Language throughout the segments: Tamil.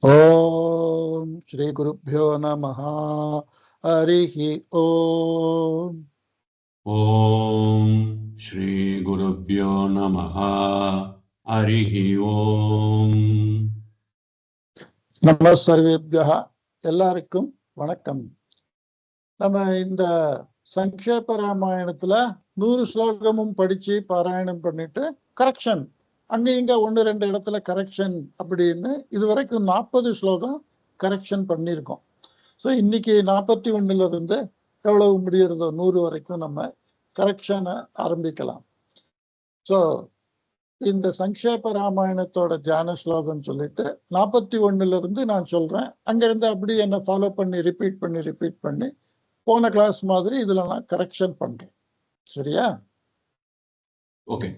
ஓம் ஸ்ரீ குருப்யோ நமஹ. ஹரிஹி ஓம். ஓம் ஸ்ரீ குருப்யோ நமஹ. ஹரிஹி ஓம். நம சர்வேப்யः. எல்லாருக்கும் வணக்கம். நம்ம இந்த சங்கேப ராமாயணத்துல 100 ஸ்லோகமும் படிச்சு பாராயணம் பண்ணிட்டு கரெக்ஷன் அங்க இங்க 1-2 இடத்துல கரெக்ஷன் அப்படின்னு இதுவரைக்கும் 40 ஸ்லோகம் கரெக்ஷன் பண்ணியிருக்கோம். ஸோ இன்னைக்கு 41 இருந்து எவ்வளவு முடியறதோ 100 வரைக்கும் நம்ம கரெக்ஷனை ஆரம்பிக்கலாம். ஸோ இந்த சங்கேப ராமாயணத்தோட தியான ஸ்லோகம் சொல்லிட்டு 41 இருந்து நான் சொல்றேன். அங்கிருந்து அப்படி என்ன ஃபாலோ பண்ணி ரிப்பீட் பண்ணி போன கிளாஸ் மாதிரி இதுல நான் கரெக்ஷன் பண்றேன். சரியா? ஓகே.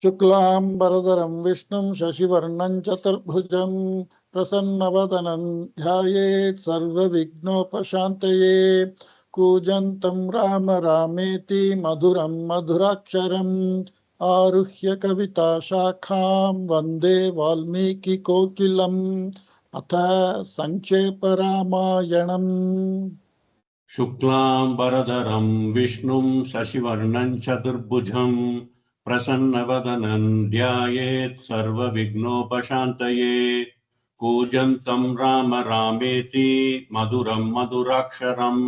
शुक्लांबरधरं विष्णुं शशिवर्णं चतुर्भुजं प्रसन्नवदनं ध्यायेत् सर्वविघ्नोपशान्तये कूजन्तं राम रामेति मधुरं मधुराक्षरम् आरुह्य कविताशाखां वन्दे वाल्मीकिकोकिलम्. अथ संक्षेपरामायणम्. शुक्लांबरधरं विष्णुं शशिवर्णं चतुर्भुजं प्रसन्नवदनं ध्यायेत् सर्वविघ्नोपशान्तये कूजन्तं राम रामेति मधुरं मधुराक्षरम्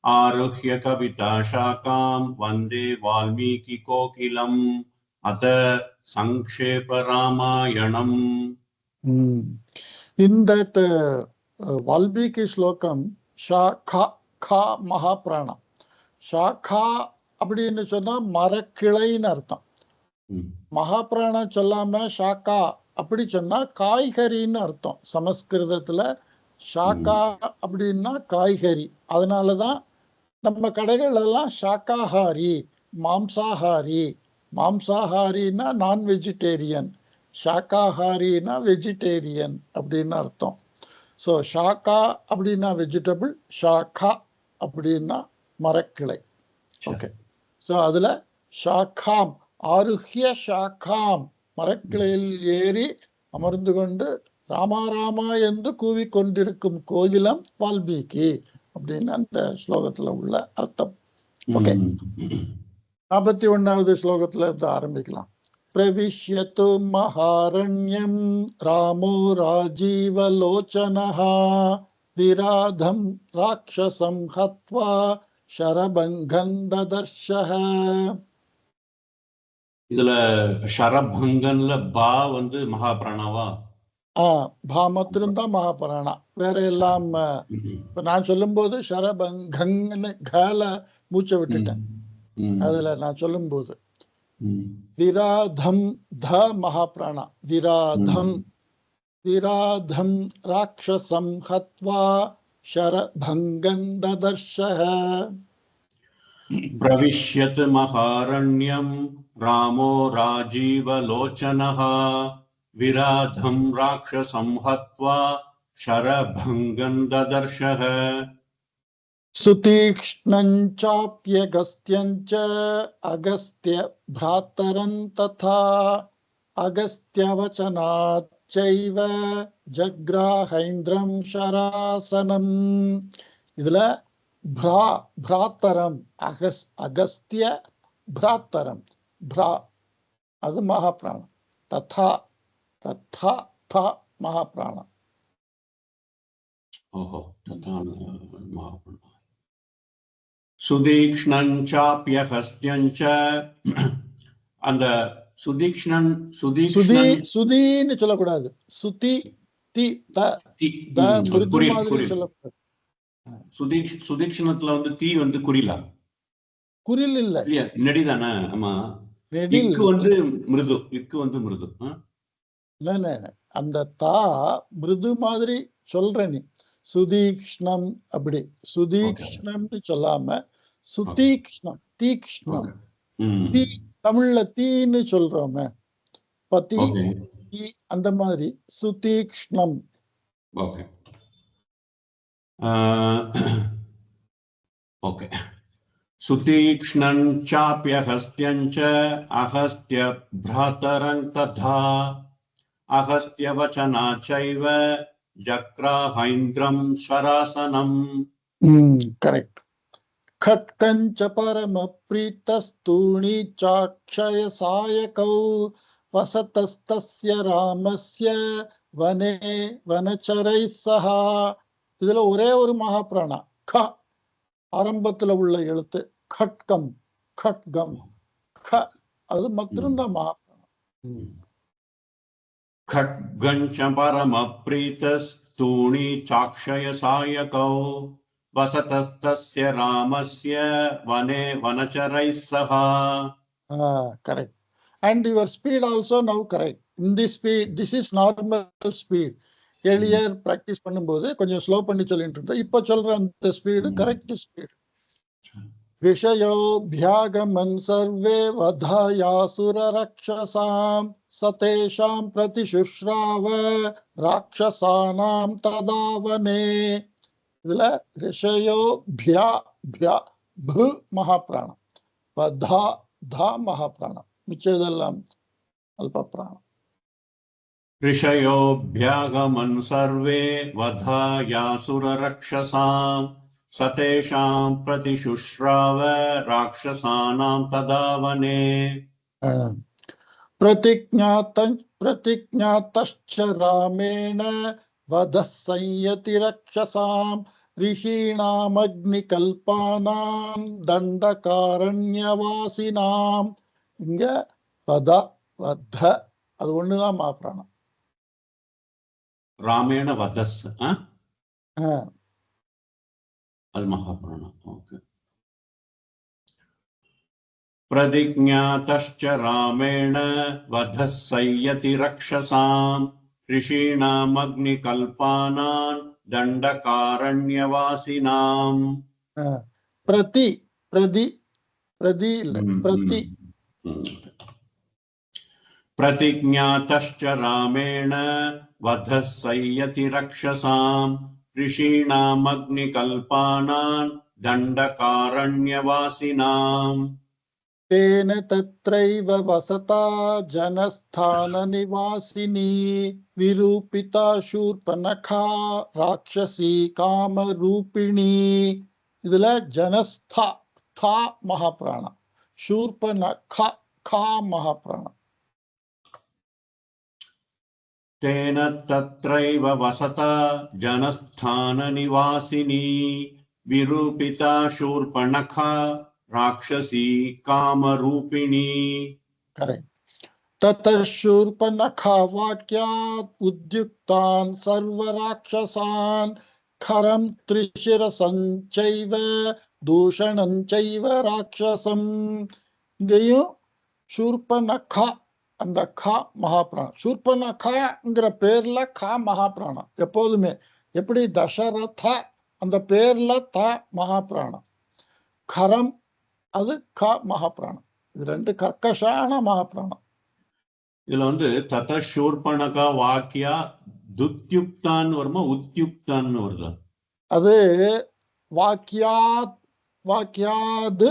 आरुह्य कविताशाखां वन्दे वाल्मीकिकोकिलम्. अथ संक्षेपरामायणम्. In that Valmiki slokam, Shakha கா மகாபிராணம். ஷாக்கா அப்படின்னு சொன்னா மரக்கிளைன்னு அர்த்தம். மகாபிராணம் சொல்லாம ஷாக்கா அப்படி சொன்னா காய்கறின்னு அர்த்தம். சமஸ்கிருதத்துல ஷாக்கா அப்படின்னா காய்கறி. அதனாலதான் நம்ம கடைகள் எல்லாம் ஷாக்காஹாரி, மாம்சாஹாரி. மாம்சாஹாரின்னா நான் வெஜிடேரியன், ஷாக்காஹாரின்னா வெஜிடேரியன் அப்படின்னு அர்த்தம். ஸோ ஷாக்கா அப்படின்னா வெஜிடபிள், ஷாக்கா அப்படின்னா மரக்கிளை. ஓகே. ஸோ அதுல ஷாக்காம், ஆருஹ்ய ஷாக்காம், மரக்கிளையில் ஏறி அமர்ந்து கொண்டு ராமா ராமா என்று கூவிக்கொண்டிருக்கும் கோகிலம் வால்மீகி அப்படின்னு அந்த ஸ்லோகத்துல உள்ள அர்த்தம். ஓகே. 41வது ஸ்லோகத்துல இருந்து ஆரம்பிக்கலாம். प्रविश्यतु महारण्यं रामो राजीवलोचनः विराधं राक्षसं हत्वा शरभङ्गं ददर्शः. இதுல ஷரபங்கன்ல பா வந்து மகாபிராணாவா? பா மாத்திரம்தான் மகாபிராணா. வேற எல்லாம் நான் சொல்லும் போது ஷரபங்கன்னு கால மூச்சை விட்டுட்டேன். அதுல நான் சொல்லும் போது விராதம் த மகாபிராணா. விராதம் விராதம் ராட்சசம் ஹத்வா ஷரபங்கம் ததர்ஷஹ. பிரவிஷ்யத் மகாரண்யம் ராமோ ராஜீவலோச்சனஹ விராதம் ராட்சசம் ஹத்வா ஷரபங்கம் ததர்ஷஹ. सुतीक्ष्णञ्चाप्यगस्त्यञ्च अगस्त्य भ्रातरं तथा अगस्त्यवचनाच्चैव जग्राहैन्द्रं शरासनम्. இதுல भ्रातरं अगस्त्य भ्रातरं भ्रा அது மகாபிராணம். ததா ததா தா மகாபிராணம். ஓஹோ, ததா மகாபிராணம். சுதீக்ஷ்ணஞ்சாப்யகஸ்த்யஞ்ச, அந்த சுதீக்ஷ்ணன் சுதின்னு சொல்லக்கூடாது. சுதி தி த மிருது மாதிரி சொல்லக்கூடாது. சுதீக்ஷ்ணத்துல வந்து தீ வந்து குறிலா? குறில் இல்ல, நெடி தானே? ஆமா. இக்கு வந்து மிருது, இக்கு வந்து மிருது. அந்த தா மிருது மாதிரி சொல்ற நீ. சுதீக்ஷ்ணம் அப்படி சுதீக்ஷ்ணம்னு சொல்லாம சுதீக்ஷ்ணம், தீக்ஷ்ணம். தீ தமிழ்ல தீன்னு சொல்றோமே, பதி தீ, அந்த மாதிரி சுதீக்ஷ்ணம். Okay okay. சுதீக்ஷ்ணஞ்சாப்யஹஸ்த்யஞ்ச அஹஸ்த்ய ப்ராதரங் ததா அகஸ்தியவச்சனா சைவ ஜக்ராஹைந்திரம் ஸ்வராசனம். கரெக்ட். खट्कञ्च परमप्रीतस्तूणी चाक्षय सायकौ वसतस्तस्य रामस्य वने वनचरैः सह. இதுல ஒரே ஒரு மகாபிராணா க ஆரம்பத்துல உள்ள எழுத்து खट्कम खट्गम ख அது மட்டும்தான் மகாபிராணம். खट्गञ्च परमप्रीतस्तूणी चाक्षय सायकौ वसतस्तस्य रामस्य वने वनचरैः सह. Correct. And your speed also now correct. In this speed, this is normal speed. Earlier practice பண்ணும்போது கொஞ்சம் ஸ்லோ பண்ணி சொல்லிட்டு இருந்தேன். இப்போ சொல்ற அந்த ஸ்பீடு கரெக்ட் ஸ்பீட். விஷயோபியாகமன் சர்வே வதாயாசுர ரக்ஷசாம் சதேஷாம் பிரதிசுஷ்ராவ ராட்சசானாம் ததாவனே. இதுல ரிஷயோ பியா பியா பு மகாபிராணம், வதா தா மகாபிராணம், மிச்சதெல்லாம் அல்ப பிராணம். ऋषयोऽभ्यागमन् सर्वे वधायासुररक्षसां सतेषां प्रतिशुश्राव राक्षसानां तदावने. प्रतिज्ञातश्च रामेण वधः संयति रक्षसां ऋषीणामग्निकल्पानां दण्डकारण्यवासिनां. இங்க வத வத அது ஒண்ணுதான் மகாபிராணம். रामेण वधस् அது மகாபிராணம். ஓகே. प्रतिज्ञातश्च रामेण वधः संयति रक्षसां ऋषीणामग्निकल्पानां दण्डकारण्यवासिनां. प्रति प्रति प्रति प्रति प्रतिज्ञातश्च रामेण वधः संयति रक्षसां ऋषीणामग्निकल्पानां दण्डकारण्यवासिनां. तेन तत्रैव वसता जनस्थाननिवासिनी विरूपिता शूर्पणखा राक्षसी कामरूपिणी. இதுல ஜனஸ்தா தா மகாபிராணம், शूर्पणखा खा மகாபிராணம். तेन तत्रैव वसता जनस्थाननिवासिनी विरूपिता शूर्पणखा राक्षसी कामरूपिणी. करेक्ट. ततः शूर्पणखा वाक्यात् उद्युक्तान् सर्वराक्षसान् खरं त्रिशिरसञ्चैव दूषणञ्चैव राक्षसम्. இங்கேயும் शूर्पणखा அந்த கா மகாபிராணம். சூர்பனகாங்கிற பேர்ல கா மகாபிராணம் எப்போதுமே. எப்படி தசரத அந்த பேர்ல த மகாபிராணம், கரம் அது க மகாபிராணம். இது ரெண்டு கர்க்கஷான மகாபிராணம். இதுல தத சூர்பனகா வாக்கியா துத்யுக்தான் வருமா உத்யுக்தான் வருதா? அது வாக்கியாத் வாக்கியாது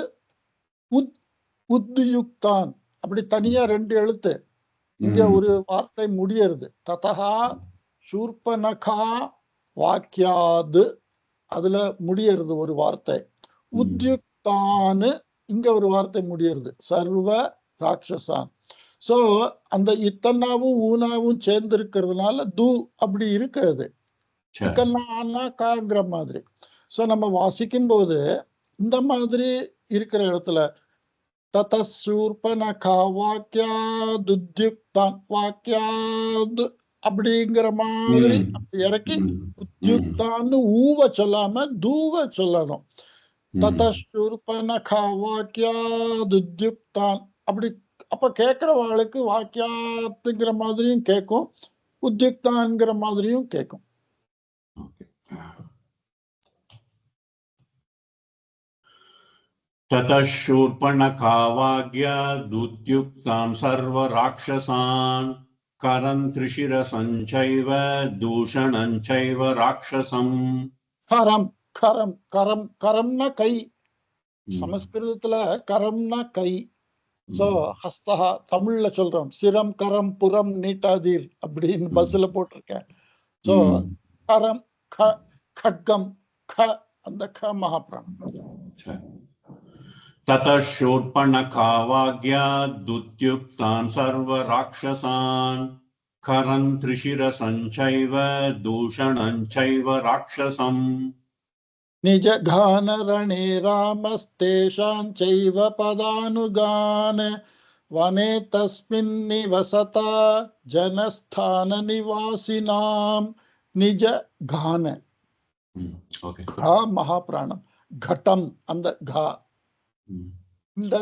உத்யுக்தான் அப்படி தனியா ரெண்டு எழுத்து. இங்க ஒரு வார்த்தை முடியறது. ததா சூர்பனகா வாக்கியாது அதுல முடியறது ஒரு வார்த்தை. உத்யுக்தான்னு இங்க ஒரு வார்த்தை முடியறது. சர்வ ராட்சசான். சோ அந்த இத்தனாவும் ஊனாவும் சேர்ந்து இருக்கிறதுனால து அப்படி இருக்கிறது. காங்கிற மாதிரி. சோ நம்ம வாசிக்கும் போது இந்த மாதிரி இருக்கிற இடத்துல தூர்பனகா வாக்கியாதுத்யுக்தான் வாக்கியாது அப்படிங்கிற மாதிரி இறக்கி உத்யுக்தான்னு ஊவ சொல்லாம தூவ சொல்லணும். தூர்பனகா வாக்கியாதுத்யுக்தான் அப்படி. அப்ப கேட்கிறவாளுக்கு வாக்கியாத்துங்கிற மாதிரியும் கேட்கும், உத்யுக்தான்ங்கிற மாதிரியும் கேட்கும். ततः शूर्पणखा वाग्यादुत्युक्तान् सर्वराक्षसान् करं त्रिशिरसञ्चैव दूषणञ्चैव राक्षसम्. கரம் கரம் கரம் கரம்னா கை. சமஸ்கிருதத்துல கரம்னா கை, சோ ஹஸ்தஹா தமிழ்ல சொல்றோம், சிரம் கரம் புறம் நீட்டாதீர் அப்படின்னு பஸ்ல போட்டிருக்கேன். சோ கரம் க, खड्गम ख, அந்த க மகாபிராணம். ततश्चोत्पन्नकावाग्या दुत्युक्तान् सर्वराक्षसान् खरन् त्रिशिरसञ्चैव दूषणञ्चैव राक्षसम् निजघानरणे रामस्तेषाञ्चैव पदानुगान् वने तस्मिन् निवसता जनस्थाननिवासिनां निजघान घा महाप्राणம், घटम அந்த घा. இந்த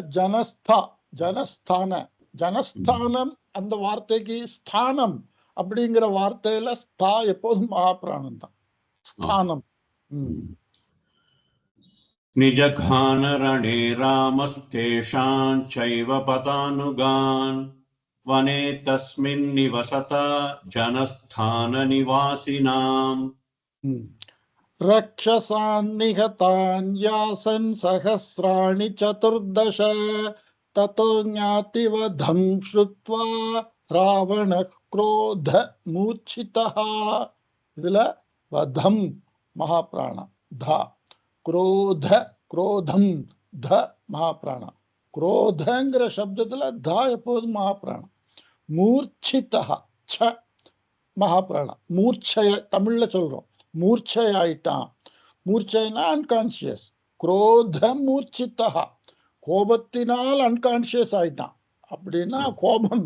ஜனஸ்தானம் அந்த வார்த்தைக்கு ஸ்தானம் அப்படிங்கிற வார்த்தையில ஸ்தா எப்போதும் மகாபிராணம் தான். ஸ்தானம். निजघानरणे रामस्तेषाञ्चैव पदानुगान् वने तस्मिन् निवसता जनस्थाननिवासिनाम् रक्षसान्निहतान् यासन् सहस्राणि चतुर्दश ततो ज्ञातिवधं श्रुत्वा रावणः क्रोध मूर्छितः. இதுல வதம் மகாபிராணம் த, क्रोध क्रोधம் த மகாபிராணம். क्रोधங்கிற சப்தத்துல த எப்போதும் மகாபிராணம். மூர்ச்சிதः ச மகாபிராணம். மூர்ச்சய தமிழ்ல சொல்றோம், மூர்ச்சையாயிட்டான். மூர்ச்சைனா அன்கான்சியஸ். குரோத மூர்ச்சித்தா, கோபத்தினால் அன்கான்சியஸ் ஆயிட்டான். அப்படின்னா கோபம்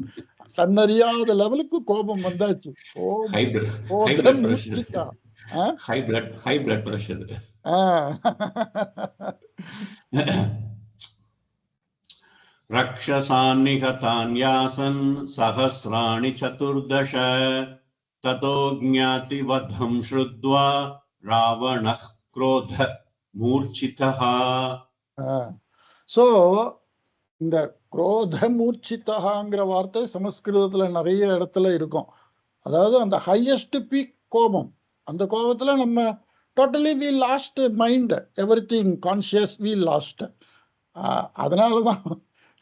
தன்னறியாத லெவலுக்கு கோபம் வந்தாச்சு. रक्षसान्निहतान् यासन् सहस्राणि चतुर्दश ततो ज्ञातिवधं श्रुत्वा रावणः क्रोध मूर्छितः. சோ இந்த குரோத மூர்ச்சித்தகாங்கிற வார்த்தை சமஸ்கிருதத்துல நிறைய இடத்துல இருக்கும். அதாவது அந்த ஹையஸ்ட் பீக் கோபம், அந்த கோபத்துல நம்ம totally we lost mind, everything conscious we lost. அதனாலதான்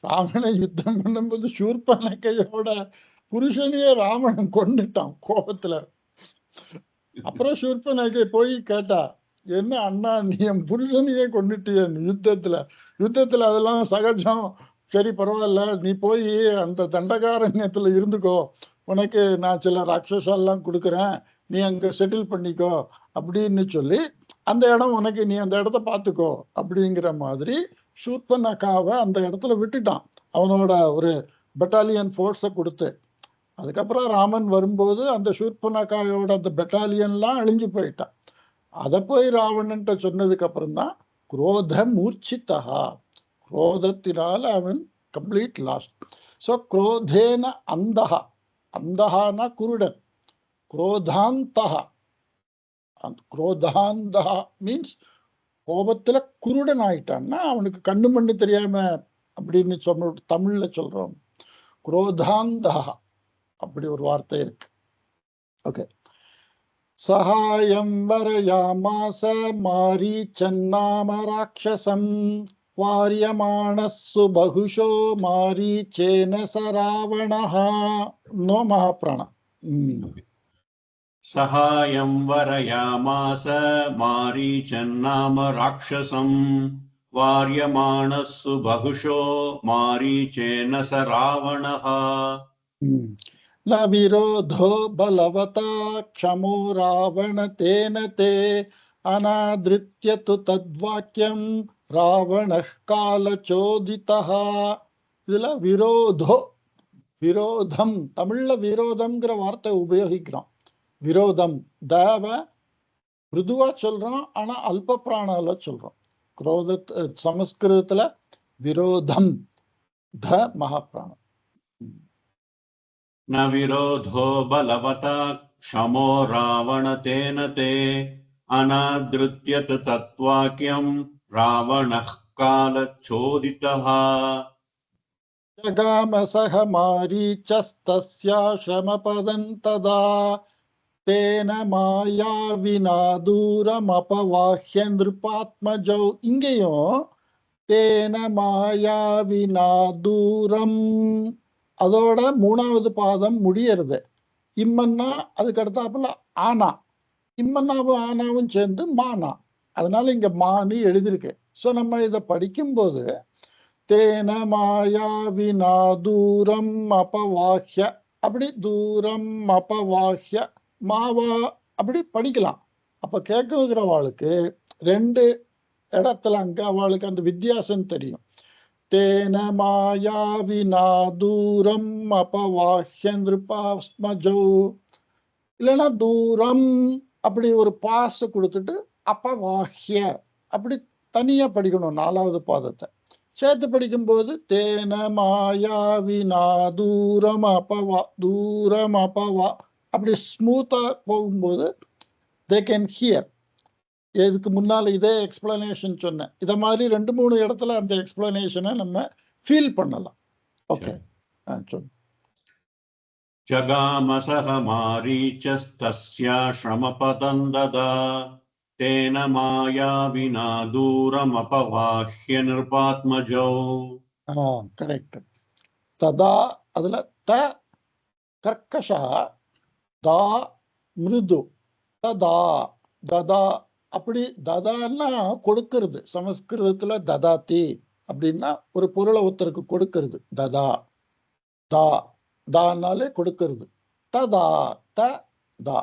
ராவணன் யுத்தம் பண்ணும்போது சூர்பனகையோட புருஷனையே ராவணன் கொண்டுட்டான் கோபத்துல. அப்புறம் சூர்பனகை போய் கேட்டா, என்ன அண்ணா நீ என் புருஷனையே கொண்டுட்டிய யுத்தத்துல அதெல்லாம் சகஜம், சரி பரவாயில்ல, நீ போய் அந்த தண்டகாரண்யத்துல இருந்துக்கோ, உனக்கு நான் சில ராட்சசெல்லாம் கொடுக்குறேன், நீ அங்க செட்டில் பண்ணிக்கோ அப்படின்னு சொல்லி அந்த இடம் உனக்கு, நீ அந்த இடத்த பார்த்துக்கோ அப்படிங்கிற மாதிரி சூர்பனகாவை அந்த இடத்துல விட்டுட்டான், அவனோட ஒரு பெட்டாலியன் ஃபோர்ஸை கொடுத்து. அதுக்கப்புறம் ராமன் வரும்போது அந்த சூர்பனகாயோட அந்த பெட்டாலியன்லாம் அழிஞ்சு போயிட்டான். அதை போய் ராவணன்ட்ட சொன்னதுக்கு அப்புறம் தான் குரோத மூர்ச்சித்தகா, குரோதத்தினால அவன் கம்ப்ளீட் லாஸ்ட். ஸோ குரோதேன அந்தகா, அந்தகானா குருடன், குரோதாந்தகா, குரோதாந்தகா மீன்ஸ் கோபத்துல குருடன் ஆயிட்டான்னா அவனுக்கு கண்ணு மண்ணு தெரியாம அப்படின்னு தமிழ்ல சொல்றோம். குரோதாந்தகா அப்படி ஒரு வார்த்தை இருக்கு. ஓகே. சகாயம் வரயாமாச மாரீச்சன்னாம ராட்சசம் வாரியமானஸ்ஸு பகுஷோ மாரீச்சேன ச ராவணஹ. நோ மகாபிராணம். சகாயம் வரயாமாச மாரீச்சன்னாம ராட்சசம் வாரியமானஸ்ஸு பகுஷோ மாரீச்சேன ச ராவணஹ. न विरोधो बलवता क्षमो रावण तेन ते अनादृत्य तु तद्वाक्यं रावणः कालचोदितः. இதுல விரோதோ, விரோதம் தமிழ்ல விரோதம்ங்கிற வார்த்தை உபயோகிக்கிறோம். விரோதம் தேவ மிருதுவா சொல்றோம், ஆனா அல்ப பிராணால சொல்றோம். குரோத சமஸ்கிருதத்துல விரோதம் த மகாபிராணம். न विरोधो बलवता क्षमो रावण तेन ते अनादृत्य तत्वाक्यं रावणः कालचोदितः. जगाम सह मारीचस्तस्याश्रमपदं तदा तेन मायाविना दूरमपवाह्य नृपात्मजौ. இங்கேயும் தேன மாயாவினா தூரம். அதோட மூணாவது பாதம் முடியறது. இம்மன்னா அதுக்கு அடுத்தாப்புல ஆனா, இம்மன்னாவும் ஆனாவும் சேர்ந்து மானா. அதனால இங்க மானி எழுதியிருக்கு. ஸோ நம்ம இதை படிக்கும்போது தேன மாயாவினா தூரம் அபவாஹ்ய, அப்படி தூரம் அபவாஹ்ய மாவா அப்படி படிக்கலாம். அப்ப கேட்கிறவாளுக்கு ரெண்டு இடத்துல அங்க அவளுக்கு அந்த வித்தியாசம் தெரியும். தேன மாயாவினா தூரம் அபவாஹ்ய நிருபாஸ்மஜௌ, இல்லைன்னா தூரம் அப்படி ஒரு பாஸ் கொடுத்துட்டு அபவாஹ்ய அப்படி தனியா படிக்கணும். நாலாவது பாதத்தை சேர்த்து படிக்கும்போது தேன மாயாவினா தூரம் அபவா தூரம் அபவா அப்படி ஸ்மூத்தா போகும்போது தே கேன் ஹியர். இதுக்கு முன்னால இதே எக்ஸ்பிளனேஷன் சொன்னேன். இத மாதிரி 2-3 இடத்துல அந்த எக்ஸ்பிளனேஷனை நம்ம ஃபீல் பண்ணலாம். ஓகே, சொல்லு. ஜகாமசஹ மாரீச்சஸ்தஸ்யா ஸ்ரமபதம் ததா தேன மாயாவினா தூரம் அபவாஹ்ய நிருபாத்மஜௌ. கரெக்ட். ததா அதுல த கர்க்கஷா, தா மிருது, ததா ததா அப்படி. ததான்னா கொடுக்கிறது. சமஸ்கிருதத்துல ததாதி அப்படின்னா ஒரு பொருளை ஒருத்தருக்கு கொடுக்கிறது. ததா தா தானாலே கொடுக்கிறது. ததா த தா.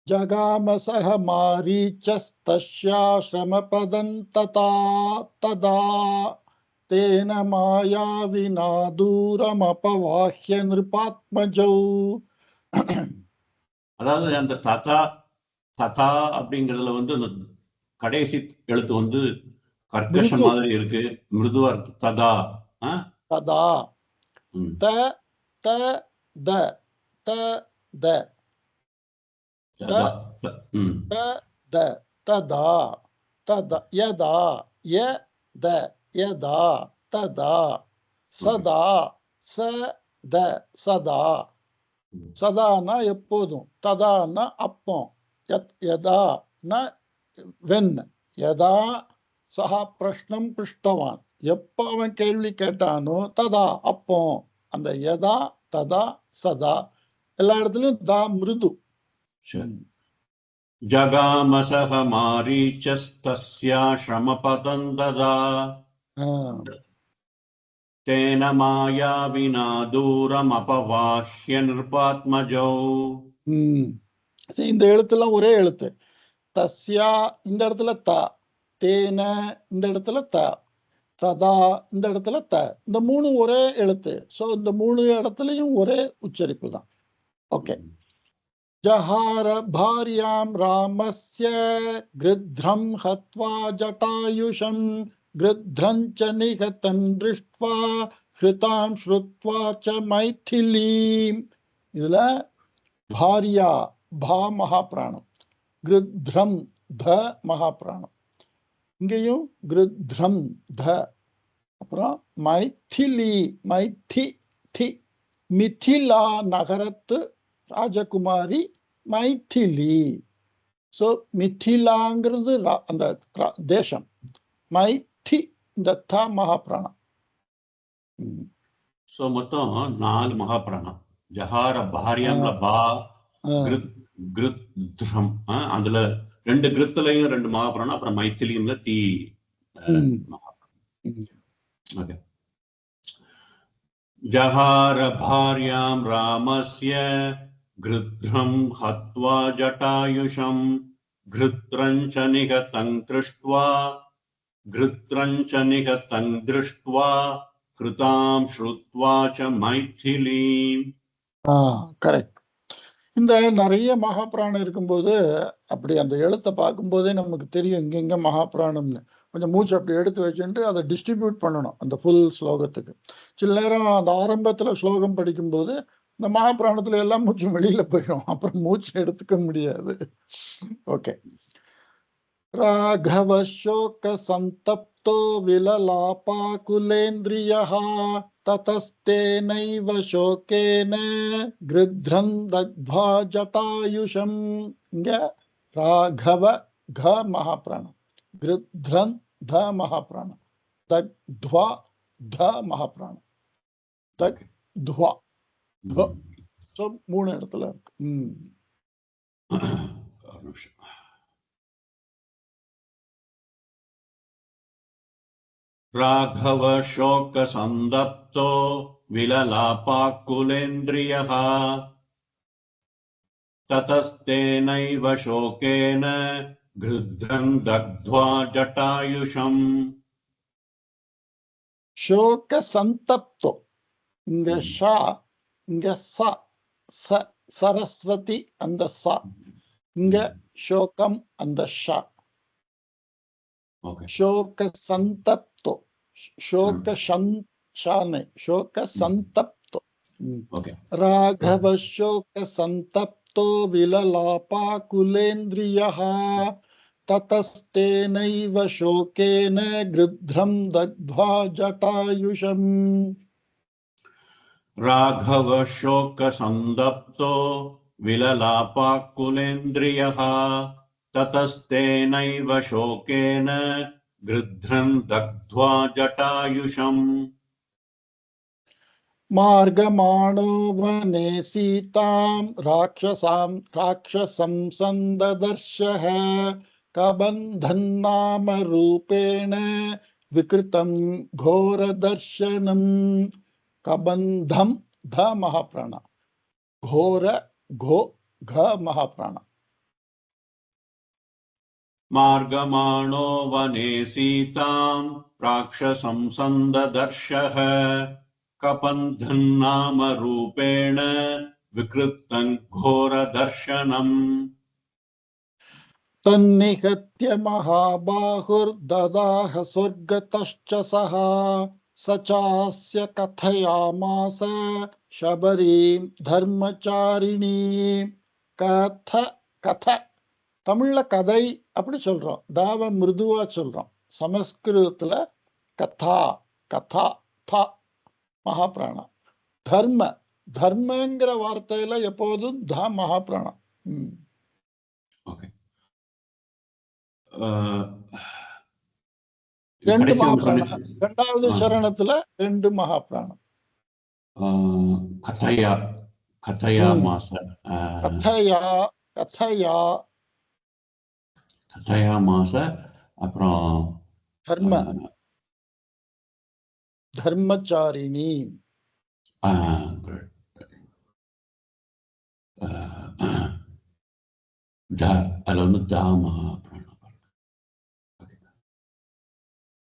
ஜகாமசஹ மாரீச்சஸ்தஸ்யா ஸ்ரமபதம் ததா ததா தேன மாயாவினா தூரம் அபவாஹ்ய நிருபாத்மஜௌ. அதாவது அந்த ததா ததா அப்படிங்கிறதுல வந்து அந்த கடைசி எழுத்து வந்து கர்க்கஷம் மாதிரி இருக்கு, மிருதுவா இருக்கு. ததா ததா த த த த த த த ததா ததா யதா ய த யதா ததா சதா ச த சதா. சதானா எப்போதும், ததானா அப்போ, யதானா வென், யதா சஹா பிரஷ்னம் பிருஷ்டவான், எப்போ அவன் கேள்வி கேட்டானோ ததா அப்போ. அந்த யதா ததா சதா எல்லா இடத்துலயும் தா மிருது. ஜகாமசஹ மாரீச்சஸ்தஸ்யா ஸ்ரமபதம் ததா தேன மாயாவினா தூரம் அபவாஹ்ய நிருபாத்மஜௌ. இந்த எழுத்துலாம் ஒரே எழுத்து. தஸ்யா இந்த இடத்துல த, தேன இந்த இடத்துல த, ததா இந்த இடத்துல த. இந்த 3 ஒரே எழுத்து. ஸோ இந்த 3 இடத்துலையும் ஒரே உச்சரிப்பு தான். ஓகே. ஜஹார பாரியாம் ராமஸ்ய கிருத்ரம் ஹத்வா ஜட்டாயுஷம் கிருத்ரஞ்ச நிகதம் திருஷ்ட்வா ஹிருதாம் ஸ்ருத்வா ச மைதிலீம். இதுல பாரியா பா மகாபிராணம், கிருத்ரம் த மகாபிராணம். இங்கேயும் கிருத்ரம் த, அப்புறம் மைதிலி மைதி தி, மிதிலா நகரத்து ராஜகுமாரி மைதிலி. ஸோ மிதிலாங்கிறது அந்த தேசம், மைதி இந்த த மகாபிராணம். ஸோ மொத்தம் 4 மகாபிராணம். ஜஹார பாரியாம்ல பா, கிருத்ரம் அதுல 2 கிருத்துலையும் 2 மகாபிராணம், அப்புறம் மைத்திலியம்ல தி மகாபிராணம். ஓகே. ஜஹார பாரியாம் ராமஸ்ய கிருத்ரம் ஹத்வா ஜட்டாயுஷம் கிருத்ரஞ்ச நிகதம் திருஷ்ட்வா கிருத்ரஞ்ச நிகதம் திருஷ்ட்வா கிருதாம் ஸ்ருத்வா ச மைதிலீம். கரெக்ட். இந்த நிறைய மகாபிராணம் இருக்கும்போது அப்படி அந்த எழுத்தை பார்க்கும்போதே நமக்கு தெரியும் இங்க மகாபிராணம்னு. கொஞ்சம் மூச்சு அப்படி எடுத்து வச்சுட்டு அதை டிஸ்ட்ரிபியூட் பண்ணணும் அந்த ஃபுல் ஸ்லோகத்துக்கு. சில நேரம் அந்த ஆரம்பத்துல ஸ்லோகம் படிக்கும்போது இந்த மகாபிராணத்துல எல்லாம் மூச்சு வெளியில போயிடும், அப்புறம் மூச்சு எடுத்துக்க முடியாது. ஓகே. ராகவ சோக சந்தப்தோ விலலாபாகுலேந்திரியஹ ததஸ்தேனைவ சோகேன கிருத்ரம் தத்வா ஜட்டாயுஷம். இங்க ராகவ க மகாபிராணம், கிருத்ரன் த மகாபிராணம். தக்த்வா த மகாபிராணம். தக்த்வா த. ஸோ 3 இடத்துல இருக்கு. ராகவ சோக சந்தப்தோ விலலாபாக்குலேந்திரியः ததஸ்தேனைவ சோகேன கிருத்ரன் தக்த்வா ஜட்டாயுஷம். சோக சந்தப்தோ, இங்க ஷா, இங்க ச, சரஸ்வதி அந்த ச, இங்க சோகம் அந்த ஷா. शोक संतप्तो, शोक शाने, शोक संतप्तो. राघव शोक संतप्तो विललापाकुलेन्द्रियः ततस्तेनैव शोकेन गृध्रं दग्ध्वा जटायुषम्. राघव शोक संतप्तो विललापाकुलेन्द्रियः ततस्तेनैव शोकेन गृध्रन् दग्ध्वा जटायुषम्. मार्गमाणो वने सीतां राक्षसं सन्ददर्शः कबन्धन् नाम रूपेण विकृतं घोरदर्शनम्. कबन्धं ध महाप्राण, घोर घो घ महाप्राण. मार्गमाणो वने सीतां राक्षसं सन्ददर्शः कबन्धन् नाम रूपेण विकृतं घोरदर्शनम्. तन्निहत्य महाबाहुर्ददाह स्वर्गतश्च सः स चास्य कथयामास शबरीं धर्मचारिणीं. कथ कथ தமிழ்ல கதை அப்படி சொல்றோம், தாவ மிருதுவா சொல்றோம். சமஸ்கிருதத்துல கதா கதா த மகாபிராணம். தர்ம தர்மங்கிற வார்த்தையில எப்போதும் த மகாபிராணம். ரெண்டு மகாபிராணம். 2வது சரணத்துல 2 மகாபிராணம். கதயா கதயா மாச கதயா கதயா கதயா மாச. அப்புறம் தர்ம தர்மச்சாரிணி. அதுல வந்து தாமா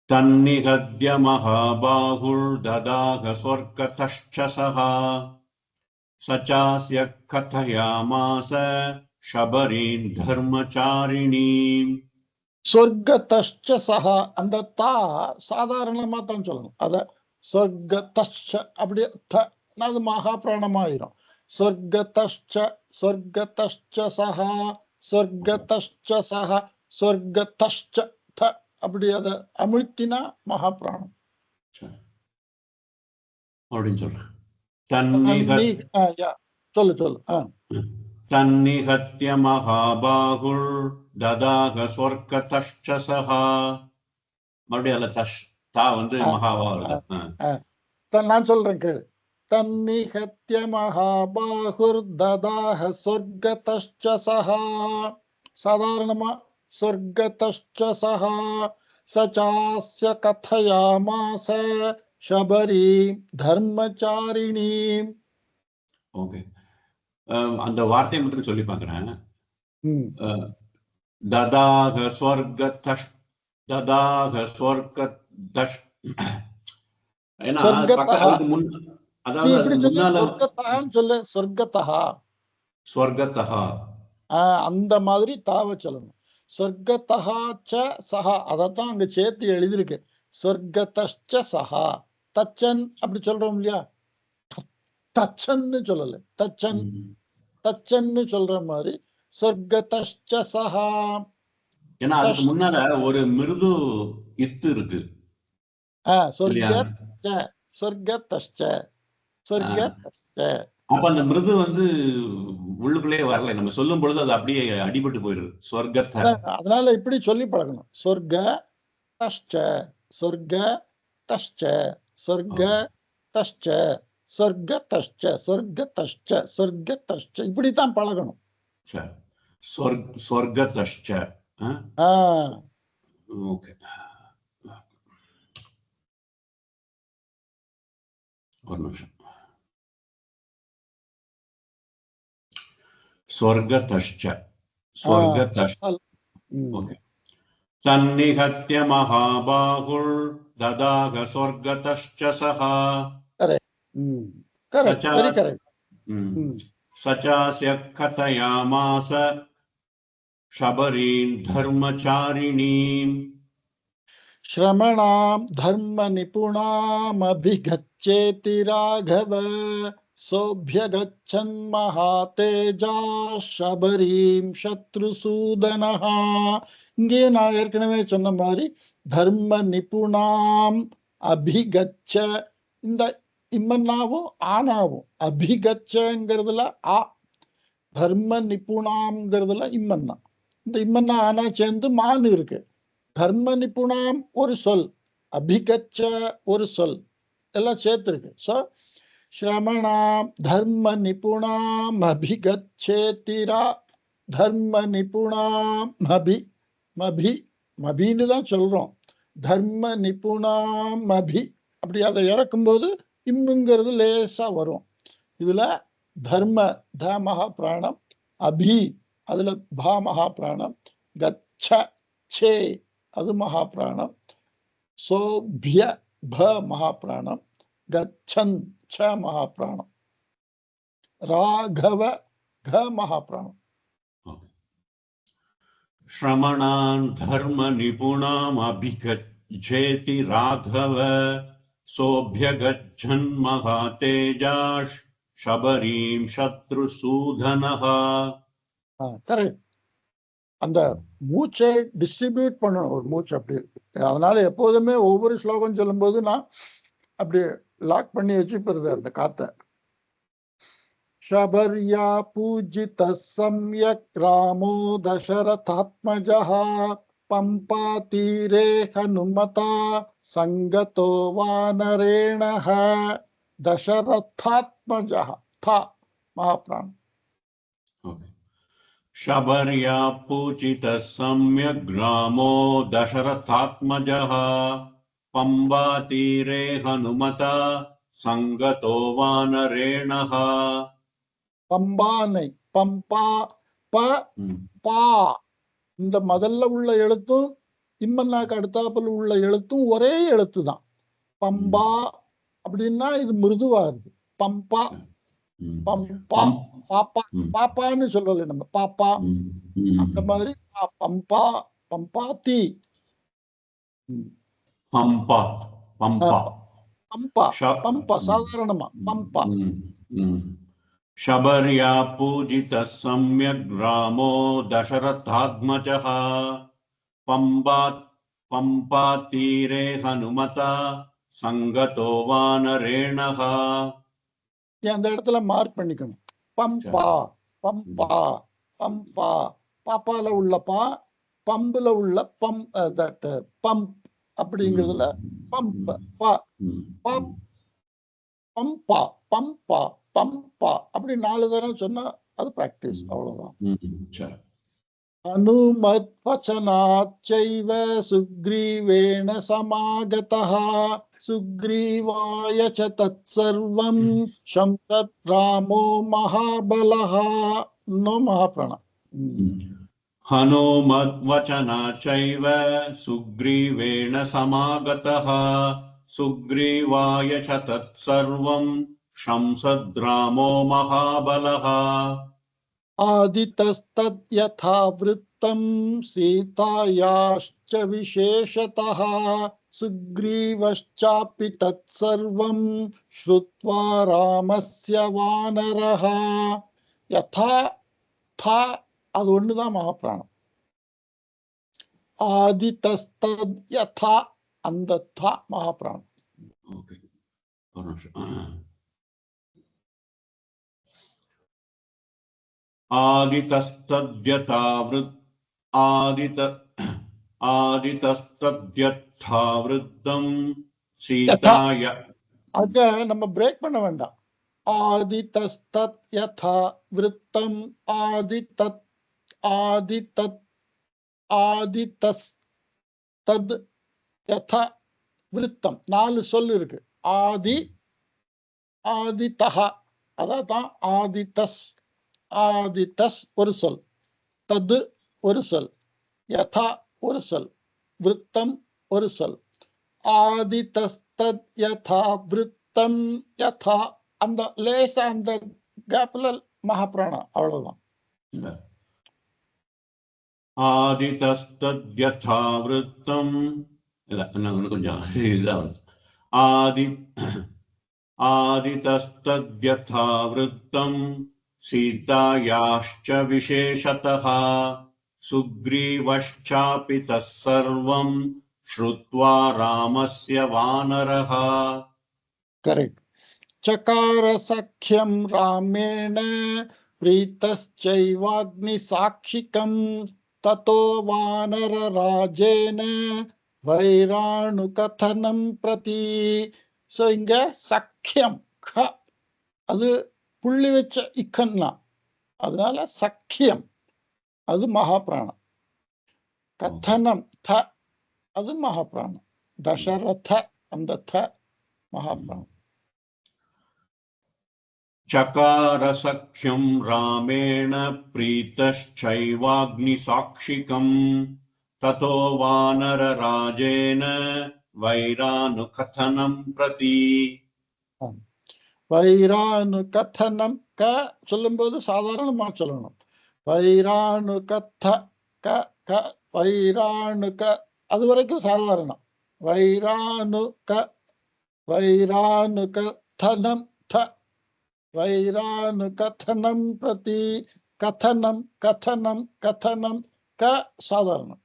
தன்னிஹத்ய மகாபாஹுர்ததாஹ ஸ்வர்கதஷ்ச சஹா சச்சாஸ்ய கதயாமாஸ ஷபரீம் தர்மச்சாரிணீம். சொர்க்கதஷ்ச சஹா, அந்த தா சாதாரணமா தான் சொல்லணும். அத சொர்க்கதஷ்ச அப்படியே அது மகாபிராணமாயிரும். சொர்க்கதஷ்ச சொர்க்கதஷ்ச சஹா சொர்க்கதஷ்ச சஹா சொர்க்கதஷ்ச அப்படி அத அமிழ்த்தினா மகாபிராணம் அப்படின்னு சொல்றேன். சொல்லு சொல்லு. தன்னிஹத்ய மகாபாகுர் ததாஹ ஸ்வர்கதஷ்ச சஹா. மறுபடியும் அதுல தஷ் தா வந்து மகாவா வருது. நான் சொல்றேன் கேளு. தன்னிஹத்ய மகாபாகுர் ததாஹ ஸ்வர்கதஷ்ச சஹா, சாதாரணமா ஸ்வர்கதஷ்ச சஹா சச்சாஸ்ய கதயாமாஸ ஷபரீம் தர்மச்சாரிணீம். ஓகே, அந்த வார்த்தையை மட்டும் சொல்லி பார்க்கிறேன். ததாக ஸ்வர்கதஷ் ததாக ஸ்வர்கதஷ். ஏன்னா பக்கத்துக்கு முன், அதாவது முன்னால சொல்லு சொர்க்கதஹா ஸ்வர்கதஹா அந்த மாதிரி தாவ சொல்லணும். சொர்க்கதஹா ச சஹா அதத்தான் அங்க சேர்த்து எழுதிருக்கு. சொர்க்கதஷ்ச சஹா தச்சன் அப்படி சொல்றோம் இல்லையா, தச்சன்னு சொல்லல, தச்சன் தச்சன்னு சொல்ற மாதிரி சொர்க்கதஷ்ச சஹா. ஏன்னா அதுக்கு முன்னால ஒரு மிருது இத்து இருக்கு. சொர்க்கதஷ்ச சொர்க்கதஷ்ச சொர்க்கதஷ்ச. அப்ப அந்த மிருது வந்து உள்ளுக்குள்ளேயே வரல. நம்ம சொல்லும் பொழுது அது அப்படியே அடிபட்டு போயிடுது. சொர்க்கத்த. அதனால இப்படி சொல்லி பழகணும். சொர்க்க தஷ்ச, சொர்க்க தஷ்ச, சொர்க்க தஷ்ச, சொர்க்க தஷ்ச, சொர்க்க தஷ்ச, சொர்க்க தஷ்ச, இப்படித்தான் பழகணும். சொர்க்கதஷ்ச. ஓகே. ஒரு நிமிஷம். ஸ்வர்கதஷ்ச. ஓகே. தன்னிஹத்ய மகாபாகுர் ததாக ஸ்வர்கதஷ்ச சஹா. Correct, very correct. சச்சாஸ்ய கதயாமாஸ ஷபரீம் தர்மசாரிணீம். ஸ்ரமணாம் தர்ம நிபுணாமபிகச்சேதி ராகவ சோப்யகச்சன் மகாதேஜா ஷபரீம் சத்ருசூதனஹா. இங்கே நான் ஏற்கனவே சொன்ன மாதிரி தர்ம நிபுணாம் அபிகச்ச, இந்த இம்மன்னாவும் ஆனாவும், அபிகச்சங்கிறதுல ஆ, தர்ம நிபுணாம்ங்கிறதுல இம்மன்னா. இந்த இம்மன்னா ஆனா சேர்ந்து மானு இருக்கு. தர்ம நிபுணாம் ஒரு சொல், அபிகச்ச ஒரு சொல், எல்லாம் சேர்த்துருக்கு. ஸோ ஸ்ரமணாம் தர்ம நிபுணாம் அபிகச்சேதிரா, தர்ம நிபுணாம் மபின்னு தான் சொல்றோம். தர்ம நிபுணாம் அப்படி அதை இறக்கும்போது இம்முங்கிறது லேசா வரும். இதுல தர்ம த மகா பிராணம், அபி அதுல பா மகா பிராணம், கச்ச சே அது மகா பிராணம், சோபிய ப மகா பிராணம், கச்சன் ச மகா பிராணம், ராகவ க மகா பிராணம். ஸ்ரமணான் தர்ம நிபுணாம் அபிகச்சேதி ராகவ சோப்யகச்சன் மகாதேஜாஷ் ஷபரீம் சத்ருசூதனஹா. கரெக்ட். அந்த மூச்சை டிஸ்ட்ரிபியூட் பண்ணணும், ஒரு மூச்சு அப்படி. அதனால எப்போதுமே ஒவ்வொரு ஸ்லோகம் சொல்லும்போது நான் அப்படி லாக் பண்ணி வச்சுக்கிறது அந்த காத்த. ஷபர்யா பூஜித சம்யக் ராமோ தசரதாத்மஜஹ பம்பா தீரே ஹனுமதா சங்கதோ வானரேணஹ. தசரதாத்மஜஹ தா மகாபிராணம். शबर्या पूजितः सम्यग् रामो दशरथात्मजः पम्बातीरे हनुमता संगतो वानरेणः. பம்பானை, பம்பா ப பா, இந்த முதல்ல உள்ள எழுத்தும் இம்மன்னாக்கு அடுத்தாப்புல உள்ள எழுத்தும் ஒரே எழுத்து தான். பம்பா அப்படின்னா இது மிருதுவா இருக்கு. பம்பா பம்பா பாப்பா, பாப்பான்னு சொல்றது நம்ம பாப்பா, அந்த மாதிரி பம்பா பம்பாத்தி, பம்பா பம்பா பம்பா பம்பா சாதாரணமா பம்பா. शबर्या पूजितः सम्यग् रामो दशरथात्मजः पम्पातीरे हनुमता संगतो वानरेणः. அந்த இடத்துல மார்க் பண்ணிக்கணும். பம்பா பம்பா பம்பா, பாப்பால உள்ள பா, பம்புல உள்ள பம், தட் பம்ப் அப்படிங்கிறதுல பம்ப் பா, பம்பா பம்பா பம்பா அப்படி 4 தடவை சொன்னா அது பிராக்டிஸ், அவ்வளவுதான். அனுமத் வசனாச்சைவ சுக்ரீவேண சமாகதஹ சுக்ரீவாய ச தத்சர்வம் சம்சத் ராமோ மகாபலஹ. நோ மகாபிராணம். ஹனுமத் வசனாச்சைவ சுக்ரீவேண சமாகதஹ சுக்ரீவாய ச தத்சர்வம் சம்சத் ராமோ மகாபலஹ. ஆதிதஸ்தத் யதா விருத்தம் சீதாயாश्च விசேஷதः சுக்ரீவश्चापि தத் சர்வம் ஸ்ருத்வா ராமஸ்ய வானரஹ. யதா தா அது ஒண்ணுதான் மகாபிராணம். ஆதிதஸ்தத் யதா அந்த தா மகாபிராணம். ஆதிதஸ்தத்யதா சீதாய. அங்க நம்ம பிரேக் பண்ண வேண்டாம். ஆதிதஸ்தத் யதா விருத்தம் ஆதிதத் ஆதிதத் ஆதிதஸ் தத் யதா விருத்தம் 4 சொல் இருக்கு. ஆதி ஆதிதஹ அதான் ஆதிதஸ் ஆதிதஸ் ஒரு சொல், தது ஒரு சொல், யதா ஒரு சொல், விருத்தம் ஒரு சொல். ஆதிதஸ்தத் யதா விருத்தம் யதா அந்த லேசா அந்த கேப்ல மகாபிராணா அவ்வளவுதான். ஆதிதஸ்தத்யதா விருத்தம் இல்ல இன்னும் கொஞ்சம் இதான் ஆதிதஸ்தத்யதா விருத்தம் சீதாயாश्च விசேஷதः சுக்ரீவश्चापि தஸ்ஸர்வம் ஸ்ருத்வா ராமஸ்ய வானரः. கரெக்ட். சகார சக்கியம் ராமேண பிரீதஸ்சைவாக்னி சாட்சிகம் ததோ வானர ராஜேன வைராணு கதனம் பிரதி. ஸோ இங்க சக்கியம் க அது புள்ளி வச்ச இக்கன்லாம், அதனால சக்கியம் அது மகாபிராணம். கதனம் த அது மகாபிராணம். தசரத அந்த த மகாபிராணம். சகார சக்கியம் ராமேண பிரீதश्चैवाग्नि சாட்சிகம் ததோ வானர ராஜேன வைரானு கதனம் பிரதி. வைரானு கதனம் க சொல்லும்போது சாதாரணமா சொல்லணும். வைரானு கத்த க க வைரானு க அது வரைக்கும் சாதாரணம். வைரானு கதனம் த வைரானு கதனம் பிரதி. கதனம் கதனம் கதனம் க சாதாரணம்.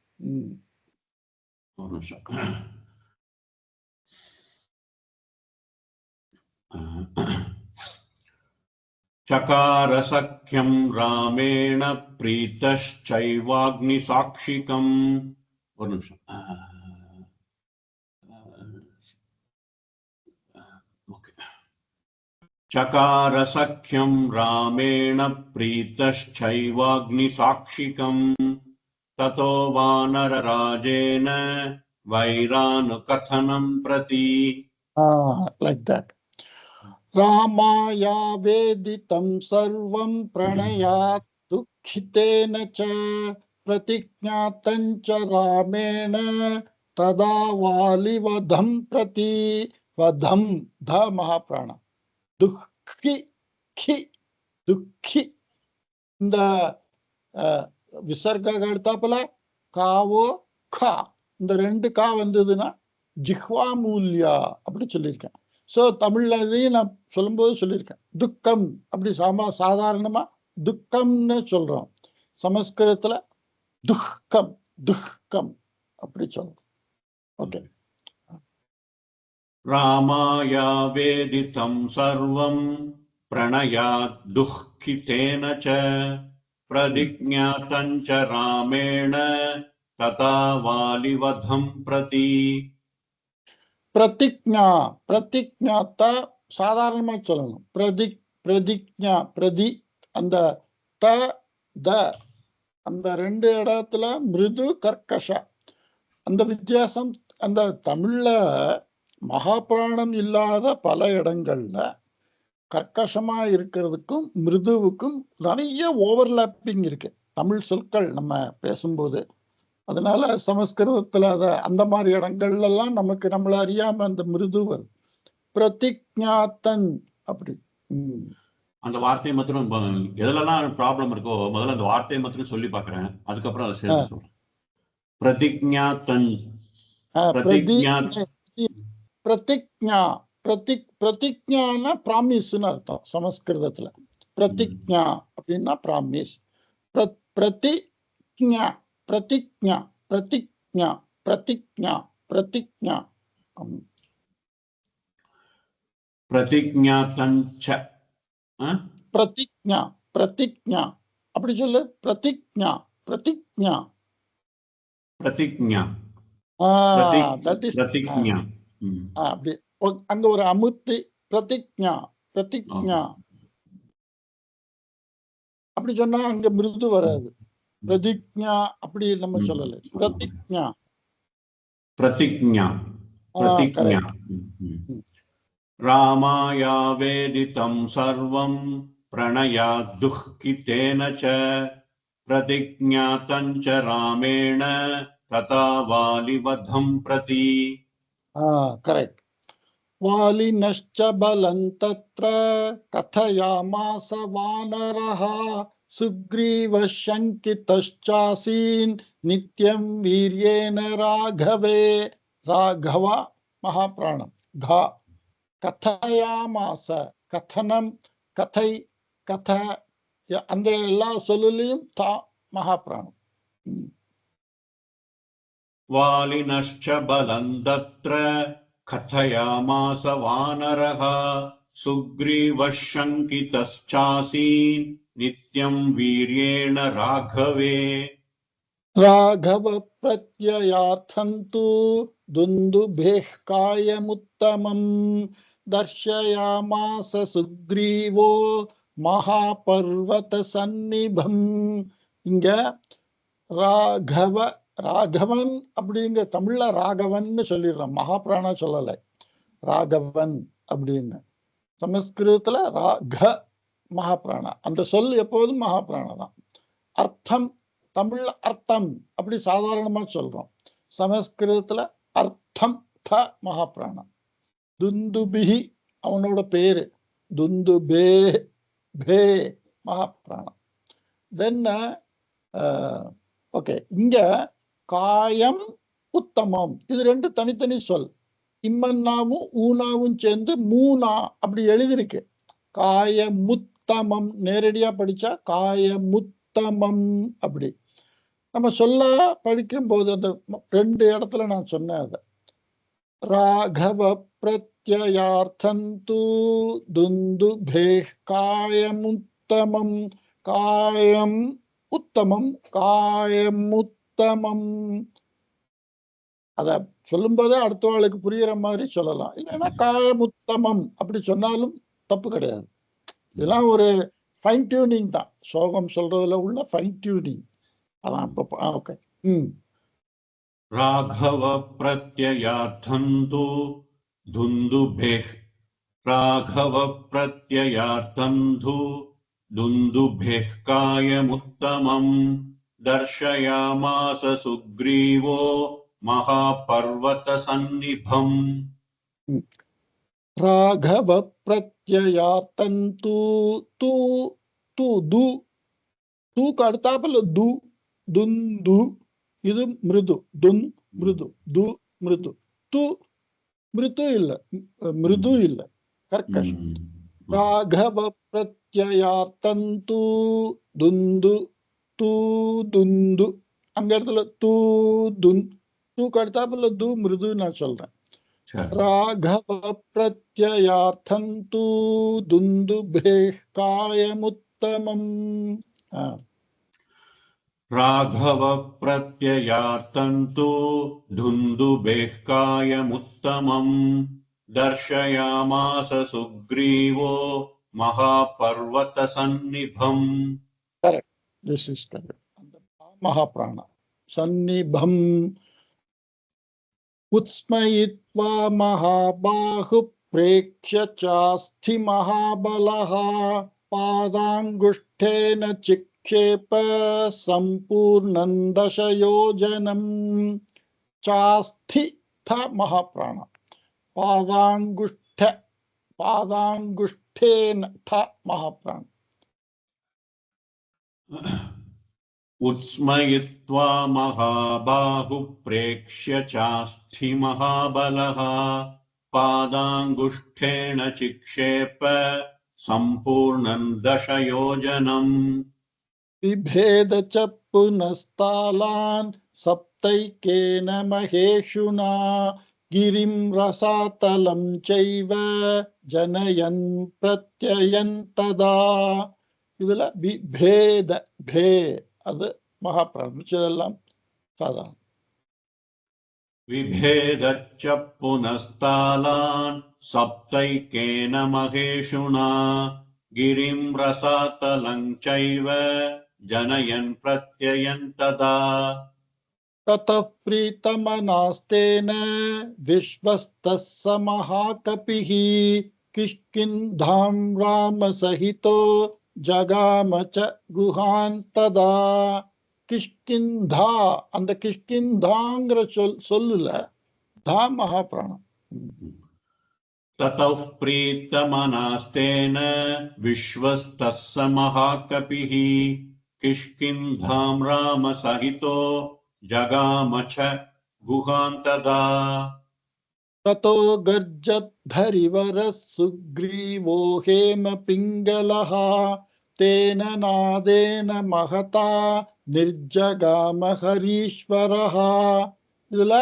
சகார சக்கியம் ராமேண பிரீதश्चैवाग्नि சாட்சிகம். ஒரு நிமிஷம். சகார சக்கியம் ராமேண பிரீதश्चैवाग्नि சாட்சிகம் ததோ வானர ராஜேன வைரானு கதனம் பிரதி. Like that. ராமாயா வேதிதம் சர்வம் பிரணயாத் துக்கிதேன ச பிரதிஜ்ஞாதம் ச ராமேண ததா வாலிவதம் பிரதி. வதம் த மகாபிராணம். துக்கி கி துக்கி இந்த விசர்க எடுத்தாப்புல காவோ கா இந்த 2 கா வந்ததுன்னா ஜிஹ்வா மூல்யா அப்படி சொல்லியிருக்கேன். ஸோ தமிழ்லையும் நான் சொல்லும்போது சொல்லியிருக்கேன். துக்கம் அப்படி சாதாரணமா துக்கம்னு சொல்றோம். சமஸ்கிருதத்துல துக்கம் துக்கம் அப்படி சொல்றோம். ஓகே. ராமாயா வேதிதம் சர்வம் பிரணயாத் துக்கிதேன ச பிரதிஜ்ஞாதம் ச ராமேண ததா வாலிவதம் பிரதி. பிரதிஜ்ஞா பிரதிஜ்ஞாத்தா சாதாரணமா சொல்லணும். பிரதிஜ்ஞா பிரதி அந்த த த அந்த 2 இடத்துல மிருது கர்க்கஷ அந்த வித்தியாசம். அந்த தமிழ்ல மகாபிராணம் இல்லாத பல இடங்கள்ல கர்க்கஷமா இருக்கிறதுக்கும் மிருதுவுக்கும் நிறைய ஓவர்லாப்பிங் இருக்கு தமிழ் சொற்கள் நம்ம பேசும்போது. அதனால சமஸ்கிருதத்துல அந்த மாதிரி இடங்கள்ல எல்லாம் நமக்கு நம்மள அறியாம அந்த மிருது வரும். பிரதிஜ்ஞாதன் அப்படி. அந்த வார்த்தையை மாத்திரம் எதுலலாம் ப்ராப்ளம் இருக்கோ முதல்ல அந்த வார்த்தையை மாத்திரம் சொல்லி பாக்குறேன், அதுக்கப்புறம் அதை சேர்த்து சொல்றேன். பிரதிஜ்ஞாதன் பிரதிஜ்ஞா பிரதிஜ்ஞானா பிராமிஸ்னு அர்த்தம் சமஸ்கிருதத்துல. பிரதிஜ்ஞா அப்படின்னா பிராமிஸ். பிரதிஜ்ஞா பிரதிஜ்ஞா பிரதிஜ்ஞா பிரதிஜ்ஞா பிரதிஜ்ஞா பிரதிஜ்ஞா பிரதிஜ்ஞா அப்படி சொல்லு. பிரதிஜ்ஞா. பிரதிஜ்ஞா. பிரதிஜ்ஞா. தட் இஸ் பிரதிஜ்ஞா. அப்படி அங்க ஒரு அமுத்தி பிரதிஜ்ஞா. பிரதிஜ்ஞா அப்படி சொன்னா அங்க மிருது வராது. பிரதிஜ்ஞா அப்படி நம்ம சொல்லல. பிரதிஜ்ஞா. பிரதிஜ்ஞா. பிரதிஜ்ஞா. ராமாயா வேதிதம் சர்வம் பிரணயாத் துஹ்கிதேன ச பிரதிஜ்ஞாதம் ச ராமேண ததா வாலிவதம் பிரதி. கரெக்ட். வாலினश्च பலம் தத்ர கதயாமாஸ வானரஹ சுக்ரீவ சங்கிதश्चासीन् நித்யம் வீர்யேன ராகவே. ராகவ மகாபிராணம். கா. கதயாமாஸ கதனம் கதை கத அந்த எல்லா சொல்லுலையும் தா மகாபிராணம். வாலினश्च பலம் தத்ர கதயாமாஸ வானரஹ சுக்ரீவ சங்கிதश्चासीन् நித்யம் வீர்யேன ராகவே. ராகவ பிரத்யயார்த்தம் து துந்துபேஹ் காயமுத்தமம் தர்ஷயாமாஸ சுக்ரீவோ மகாபர்வத சந்நிபம். இங்க ராகவ, ராகவன் அப்படிங்க தமிழ்ல ராகவன்னு சொல்லிடலாம். மகாபிராணா சொல்லலை, ராகவன் அப்படின்னு. சமஸ்கிருதத்துல ராக மகாபிராணா. அந்த சொல் எப்போதும் மகாபிராணா தான். அர்த்தம் தமிழ்ல அர்த்தம் அப்படி சாதாரணமா சொல்றோம். சமஸ்கிருதத்துல அர்த்தம் த மகாபிராணம். துந்துபிஹி அவனோட பேரு. துந்துபே பே மகாபிராணம். தென் ஓகே, இங்க காயம் உத்தமம் இது ரெண்டு தனித்தனி சொல். இம்மன்னாவும் ஊனாவும் சேர்ந்து மூனா அப்படி எழுதிருக்கு. காயமுத்தமம் நேரடியா படிச்சா காயமுத்தமம் அப்படி. நம்ம சொல்ல படிக்கும் போது அந்த ரெண்டு இடத்துல நான் சொன்னேன் அதை. ராகவ பிரத்யயார்த்தம் து துந்துபேஹ் காயமுத்தமம். காயம் உத்தமம், காயமுத்தமம். அத சொல்லும் போதே அடுத்த ஆளுக்கு புரியுற மாதிரி சொல்லலாம். இல்லைன்னா காயமுத்தமம் அப்படி சொன்னாலும் தப்பு கிடையாது. இதெல்லாம் ஒரு ஃபைன் டியூனிங் தான். சோகம் சொல்றதுல உள்ள ஃபைன் டியூனிங் அதான். ஓகே. ராகவ பிரத்யயார்த்தம் து துந்துபேஹ் ராகவ பிரத்யயார்த்தம் து துந்துபேஹ் காயமுத்தமம் தர்ஷயாமாஸ சுக்ரீவோ மகாபர்வத சந்நிபம். ராகவ பிரத்யயார்த்தம் து து து து தூக்கு அடுத்தாப்புல து துந்து. இது மிருது. துன் மிருது, து மிருது. து மிருது இல்ல, மிருது இல்ல, கர்க்கஷம். ராகவ பிரத்யயார்த்தம் து துந்து து துந்து. அங்க இடத்துல து துன். தூக்கு அடுத்தாப்புல து மிருது நான் சொல்றேன். ராகவ பிரத்யயார்த்தம் து துந்துபேஹ் காயமுத்தமம். ராகவ பிரத்யயார்த்தம் து துந்துபேஹ் காயமுத்தமம் தர்ஷயாமாஸ சுக்ரீவோ மகாபர்வத சந்நிபம். கரெக்ட். This is correct. மகாபிராணா சந்நிபம். உத்ஸ்மயித்வா மகாபாஹு பிரேக்ஷ்ய சாஸ்தி மகாபலஹ பாதாங்குஷ்டேன சிக்ஷேப சம்பூர்ணம் தசயோஜனம். சாஸ்தி த மகாபிராணா. பாதாங்குஷ்ட பாதாங்குஷ்டேன த மகாபிராணா. உத்ஸ்மயித்வா மகாபாஹு பிரேக்ஷ்ய சாஸ்தி மகாபலஹ பாதாங்குஷ்டேன சிக்ஷேப சம்பூர்ணம் தசயோஜனம். விபேத ச புனஸ்தாலான் சப்தைகேன மகேஷுனா கிரிம் ரசாதலம் சைவ ஜனயன் பிரத்யயன் ததா. இதுல பேத பே அது மகாபிராணம், மிச்சதெல்லாம் சாதாரணம். விபேதச்ச புனஸ்தாலான் சப்தைக்கேன மகேஷுனா கிரிம் ரசாதலங் சைவ ஜனயன் பிரத்யயன் ததா ततः प्रीतमनास्तेन विश्वस्तः स महाकपिः किष्किन्धां रामसहितो जगाम च गुहान् तदा. கிஷ்கிந்தா, அந்த கிஷ்கிந்தாங்கிற சொல்லுல தா மகாபிராணம். ततः प्रीतमनास्तेन विश्वस्तः स महाकपिः किष्किन्धां रामसहितो जगाम च गुहान् तदा ततो गर्जद्धरिवरः सुग्रीवो हेम पिङ्गलः तेन नादेन महता निर्जगाम हरीश्वरः. இதுல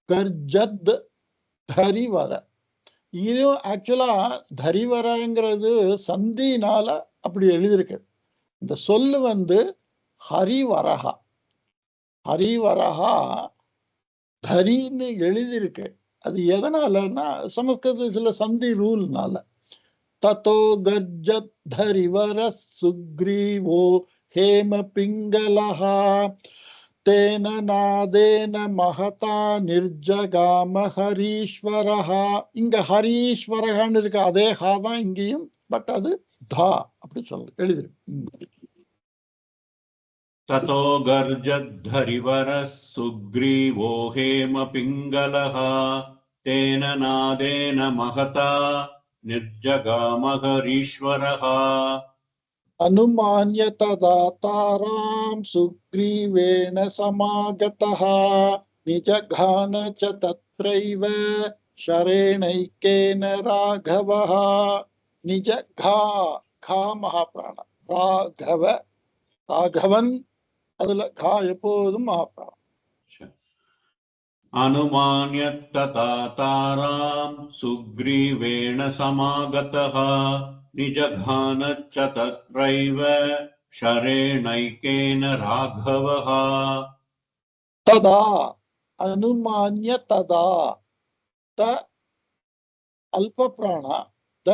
கர்ஜத் தரிவர, இது ஆக்சுவலா தரிவரங்கிறது சந்தினால அப்படி எழுதியிருக்கு. இந்த சொல்லு வந்து ஹரிவரகா, ஹரிவரகா தரின்னு எழுதியிருக்கு. அது எதனாலன்னா சமஸ்கிருத சில சந்தி ரூல்னால. ததோ கர்ஜத் தரிவர சுக்ரீவோ ஹேம பிங்களஹா தேன நாதேன மகதா நிர்ஜகாம ஹரீஸ்வரஹா. இங்க ஹரீஸ்வரகான்னு இருக்கு, அதே ஹா தான் இங்கேயும், பட் அது தா அப்படி சொல்ல எழுதிருக்கு. ततो गर्जद्धरिवरः सुग्रीवो हेम पिङ्गलः तेन नादेन महता निर्जगाम हरीश्वरः अनुमान्य तदा तारां सुग्रीवेण समागतः निजघान च तत्रैव शरेणैकेन राघवः. निजघा खा மகாபிராண, ராகவ ராகவன், அதுல கா எப்போதும் மகாபிராணம். अनुमान्य तथा तारां सुग्रीवेण समागतः निजघानच्च तत्रैव शरेणैकेन राघवः तदा अनुमान्य तदा த அல்ப பிராணா, த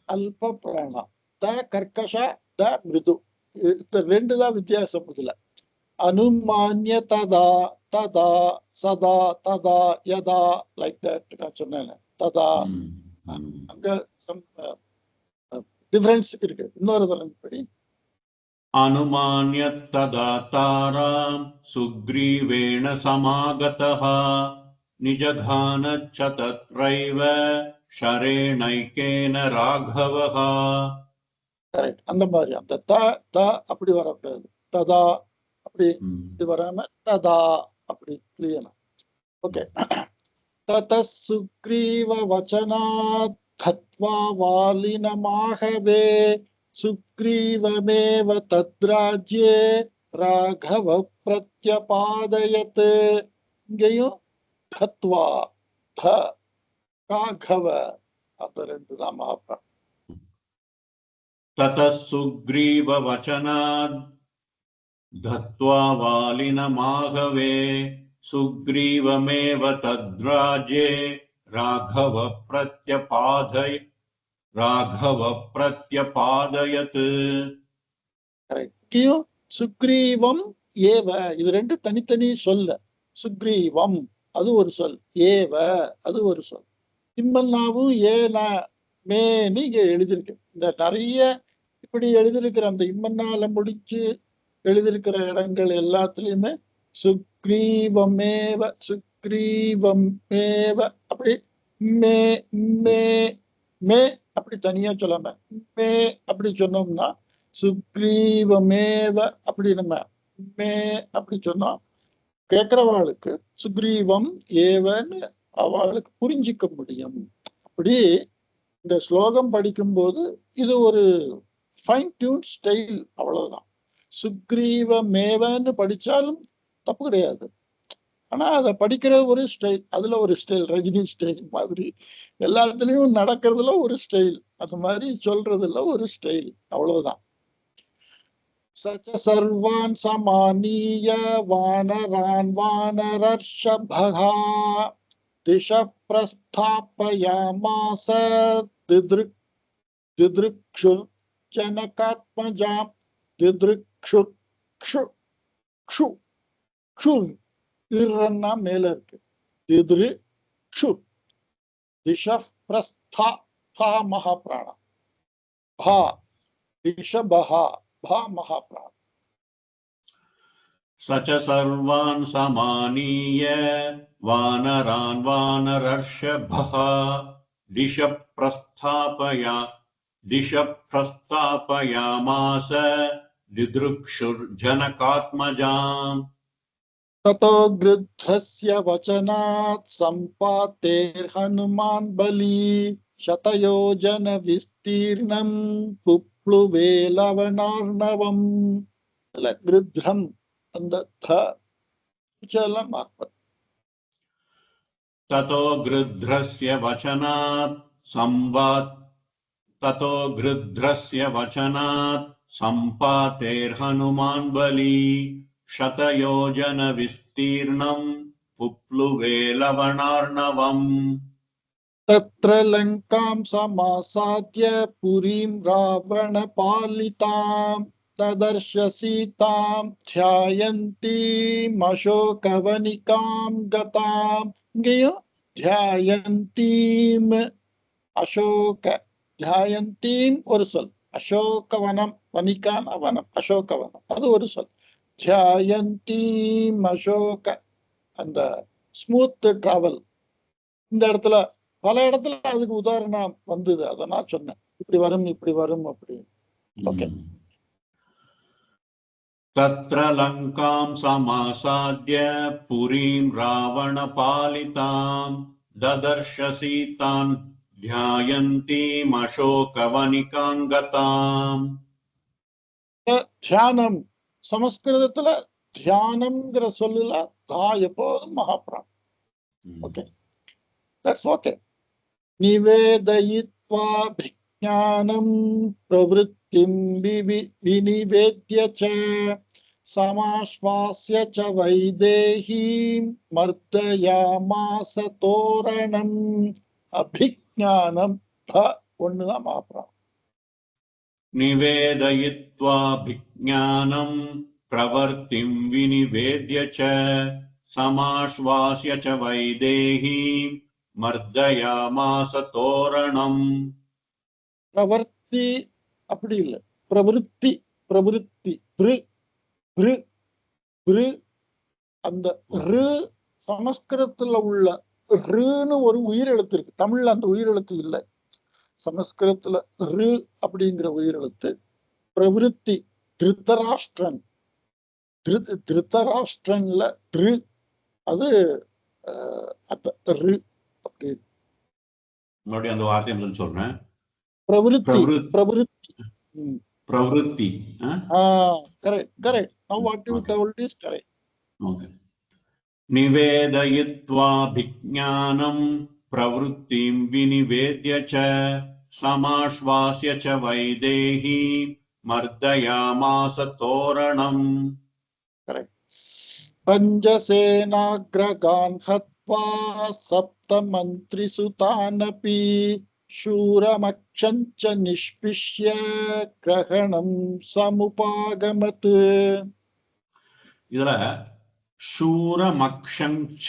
அல்ப பிராணா, த கர்க்கஷ, த மிருது, ரெண்டு தான் வித்தியாசம். இதுல அனுமான்ய ததா, ததா சதா, ததா யதா, லைக் தட் நான் சொன்னேன். ததா அங்க டிஃபரன்ஸ் இருக்கு. இன்னொரு படி अनुमान्य तदा तारां सुग्रीवेण समागतः निजघानच्च तत्रैव शरेणैकेन राघवः. கரெக்ட், அந்த மாதிரி அந்த த த அப்படி வரக்கூடாது, ததா அப்படி வராம ததா அப்படி கிளியனா. ஓகே. தத சுக்ரீவ வச்சனாத் கத்வா வாலினமாகவே சுக்ரீவமேவ தத்ராஜ்யே ராகவ பிரத்யபாதயத். இங்கேயும் கத்வா த ராகவ, அந்த ரெண்டு தான் மகாபிராணம். ततः सुग्रीव वचनाद् धत्वा वालिनमाघवे सुग्रीवमेव तद्राज्ये राघव प्रत्यपादयत्. இங்கேயும் சுக்ரீவம் ஏவ, இது ரெண்டு தனித்தனி சொல்ல. சுக்ரீவம் அது ஒரு சொல், ஏவ அது ஒரு சொல். இம்மன்னாவும் ஏனா மேனு இங்க எழுதியிருக்கு. இந்த நிறைய இப்படி எழுதியிருக்கிற அந்த இம்மன்னால முடிச்சு எழுதியிருக்கிற இடங்கள் எல்லாத்துலயுமே சுக்ரீவமேவ சுக்ரீவமேவ அப்படி மே மே மே அப்படி தனியா சொல்லாம மே அப்படி சொன்னோம்னா சுக்ரீவமேவ அப்படி நம்ம மே அப்படி சொன்னோம், கேட்கிறவாளுக்கு சுக்ரீவம் ஏவன்னு அவளுக்கு புரிஞ்சிக்க முடியும். அப்படி இந்த ஸ்லோகம் படிக்கும்போது இது ஒரு ஃபைன் டியூன் ஸ்டைல், அவ்வளவுதான். சுக்ரீவமேவன்னு படிச்சாலும் தப்பு கிடையாது. ஆனா அதை படிக்கிறது ஒரு ஸ்டைல், அதுல ஒரு ஸ்டைல், ரஜினி ஸ்டைல் மாதிரி எல்லாத்துலயும் நடக்கிறதுல ஒரு ஸ்டைல், அது மாதிரி சொல்றதுல ஒரு ஸ்டைல், அவ்வளவுதான். சச்ச சர்வான் சமானீய வானரான் வானரர்ஷபகா திஷ பிரஸ்தாபயாமாச தித்ருக் தித்ருக்ஷுர் ஜனகாத்மஜாம் தித்ருக்ஷுர் க்ஷு க்ஷு க்ஷுர் இர்ரன்னா மேல இருக்கு. தித்ரு க்ஷு திஷ பிரஸ்தா பா மகாபிராணம் பா ரிஷபஹா பா மகாபிராணம். சச்ச சர்வான் சமானீய வானரான் வானரர்ஷபஹ திஷ பிரஸ்தாபயாமாச தித்ருக்ஷுர் ஜனகாத்மஜாம். ततो गृध्रस्य वचनात् सम्पातेर्हनुमान् बली शतयोजन विस्तीर्णं पुप्लुवे लवणार्णवम्. गृध्रम அந்த த உச்செல்லாம் மார்பது. ततो गृध्रस्य वचनात् सम्पातेर्हनुमान् बली शतयोजन विस्तीर्णं पुप्लुवे लवणार्णवम्. तत्र लङ्कां समासाद्य पुरीं रावणपालितां तदर्श सीतां ध्यायन्तीम् अशोकवनिकां गतां. இங்கேயும் ध्यायन्तीम् அசோக, ध्यायन्तीम् ஒரு சொல், அசோகவனம், வனிகான வனம், அசோகவனம் அது ஒரு சொல். ध्यायन्तीम् அசோக, அந்த ஸ்மூத் டிராவல். இந்த இடத்துல பல இடத்துல அதுக்கு உதாரணம் வந்தது, அதை நான் சொன்னேன், இப்படி வரும் இப்படி வரும் அப்படி. ஓகே. तत्र लङ्कां समासाद्य पुरीं रावणपालितां ददर्श सीतां ध्यायन्तीम् अशोकवनिकां गताम्. தியானம் சமஸ்கிருதத்துல தியானம்ங்கிற சொல்லுல தா எப்போதும் மகாபிராணம். Okay, that's okay. நிவேதயித்வா விஜ்ஞானம் பிரவృத்திம் விநிவேத்ய ச சமாஸ்வாஸ்ய ச வைதேஹீம் மர்தயாமாஸ தோரணம். அபிஜ்ஞானம் த ஒண்ணுதான் மகாபிராணம். निवेदयित्वा विज्ञानं प्रवर्तिं विनिवेद्य च समाश्वास्य च वैदेहीं मर्दयामास तोरणम्. பிரவர்த்தி அப்படி இல்லை, பிரவருத்தி, பிரவருத்தி அந்த ரு சமஸ்கிருதத்துல உள்ள ருன்னு ஒரு உயிரெழுத்து இருக்கு, தமிழ்ல அந்த உயிரெழுத்து இல்லை. சமஸ்கிருதத்துல ரு அப்படிங்கிற உயிரெழுத்து. பிரவருத்தி திருத்தராஷ்டிரன், திருத்தராஷ்டிரன்ல ரு, அது அந்த ரு அப்படி. மறுபடியும் அந்த வார்த்தையை முதல் சொல்றேன். பிரவருத்தி, பிரவருத்தி, பிரவருத்தி. Correct correct. Now what you told is correct. Okay. निवेदयित्वा विज्ञानं प्रवृत्तिं विनिवेद्य च समाश्वास्य च वैदेहीं मर्दयामास तोरणम्. Correct. पञ्चसेनाग्रगान् हत्वा सप्तमन्त्रिसुतानपि शूरमक्षं च निष्पिष्य ग्रहणं समुपागमत्. இதுல शूरमक्षंच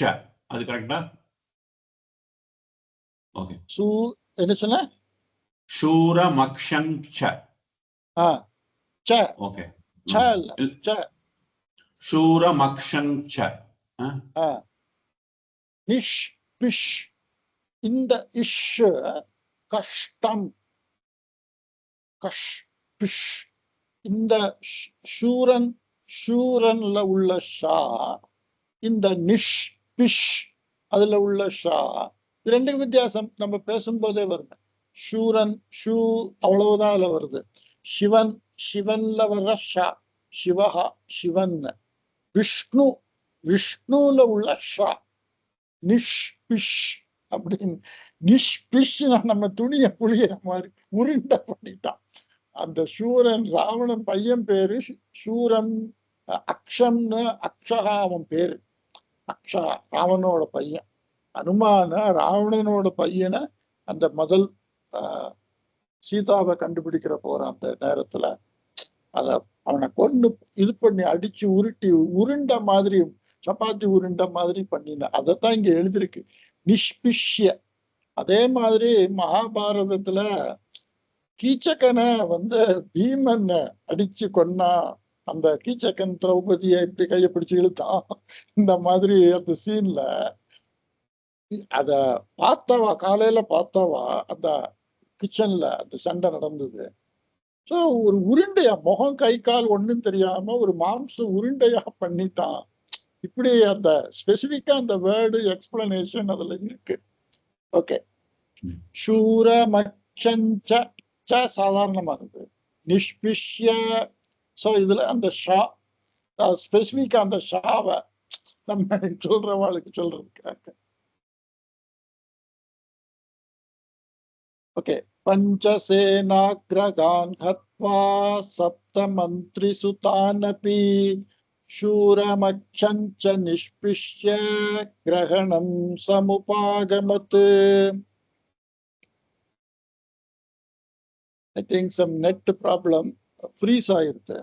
அது கரெக்ட்டா? ஓகே. என்ன சொன்ன? शूरमक्षंच. ச. ஓகே. ச இல்ல, ச. शूरमक्षंच. நிஷ் பிஷ். இந்த இஷ் கஷ்டம், கஷ் பிஷ். இந்த ஷூரன், ஷூரன்ல உள்ள ஷா, இந்த நிஷ் பிஷ் அதுல உள்ள ஷா, ரெண்டு வித்தியாசம் நம்ம பேசும்போதே வருது. ஷூரன் ஷூ அவ்வளவுதான் அதுல வருது. சிவன், சிவன்ல வர்ற ஷா, சிவஹா சிவன். விஷ்ணு விஷ்ணுல உள்ள ஷா. நிஷ்பிஷ் அப்படின்னு. நிஷ்பிஷ்னா நம்ம துணியை புளியிற மாதிரி உருண்டை பண்ணிட்டான். அந்த சூரன் ராவணன் பையன் பேரு சூரன். அக்ஷம்னு அக்ஷகா அவன் பேரு. அக்ஷகா ராவணனோட பையன். அனுமான ராவணனோட பையனை அந்த முதல் சீதாவை கண்டுபிடிக்கிற போற அந்த நேரத்துல அத அவனை கொண்டு இது பண்ணி அடிச்சு உருட்டி உருண்ட மாதிரி சப்பாத்தி உருண்ட மாதிரி பண்ணின. அதைத்தான் இங்க எழுதிருக்கு, நிஷ்பிஷ்ய. அதே மாதிரி மகாபாரதத்துல கீச்சகனை பீமன் அடிச்சு கொன்னா. அந்த கீச்சகன் திரௌபதியை இப்படி கையை பிடிச்சு இழுத்தான். இந்த மாதிரி அந்த சீன்ல அத பார்த்தவா, காலையில பார்த்தவா அந்த கிச்சன்ல அந்த சண்டை நடந்தது. ஸோ ஒரு உருண்டையா, முகம் கை கால் ஒண்ணும் தெரியாம ஒரு மாம்ச உருண்டையா பண்ணிட்டான். இப்படி அந்த ஸ்பெசிபிக்கா அந்த வேர்டு எக்ஸ்பிளனேஷன் அதுல இருக்கு. ஓகே. சூரமச்சஞ்ச சாதாரணமானது. நிஷ்பிஷ்ய. ஸோ இதுல அந்த ஷா ஸ்பெசிபிக்கா அந்த ஷாவை நம்ம சொல்றவாளுக்கு சொல்றதுக்காக. ஓகே. பஞ்சசேனாக்ரகான் ஹத்வா சப்தமந்திரிசுதானபி शूरमक्षञ्च निष्पिष्य ग्रहणं समुपागमत्. I think some net problem freeze ஆயிருக்கு.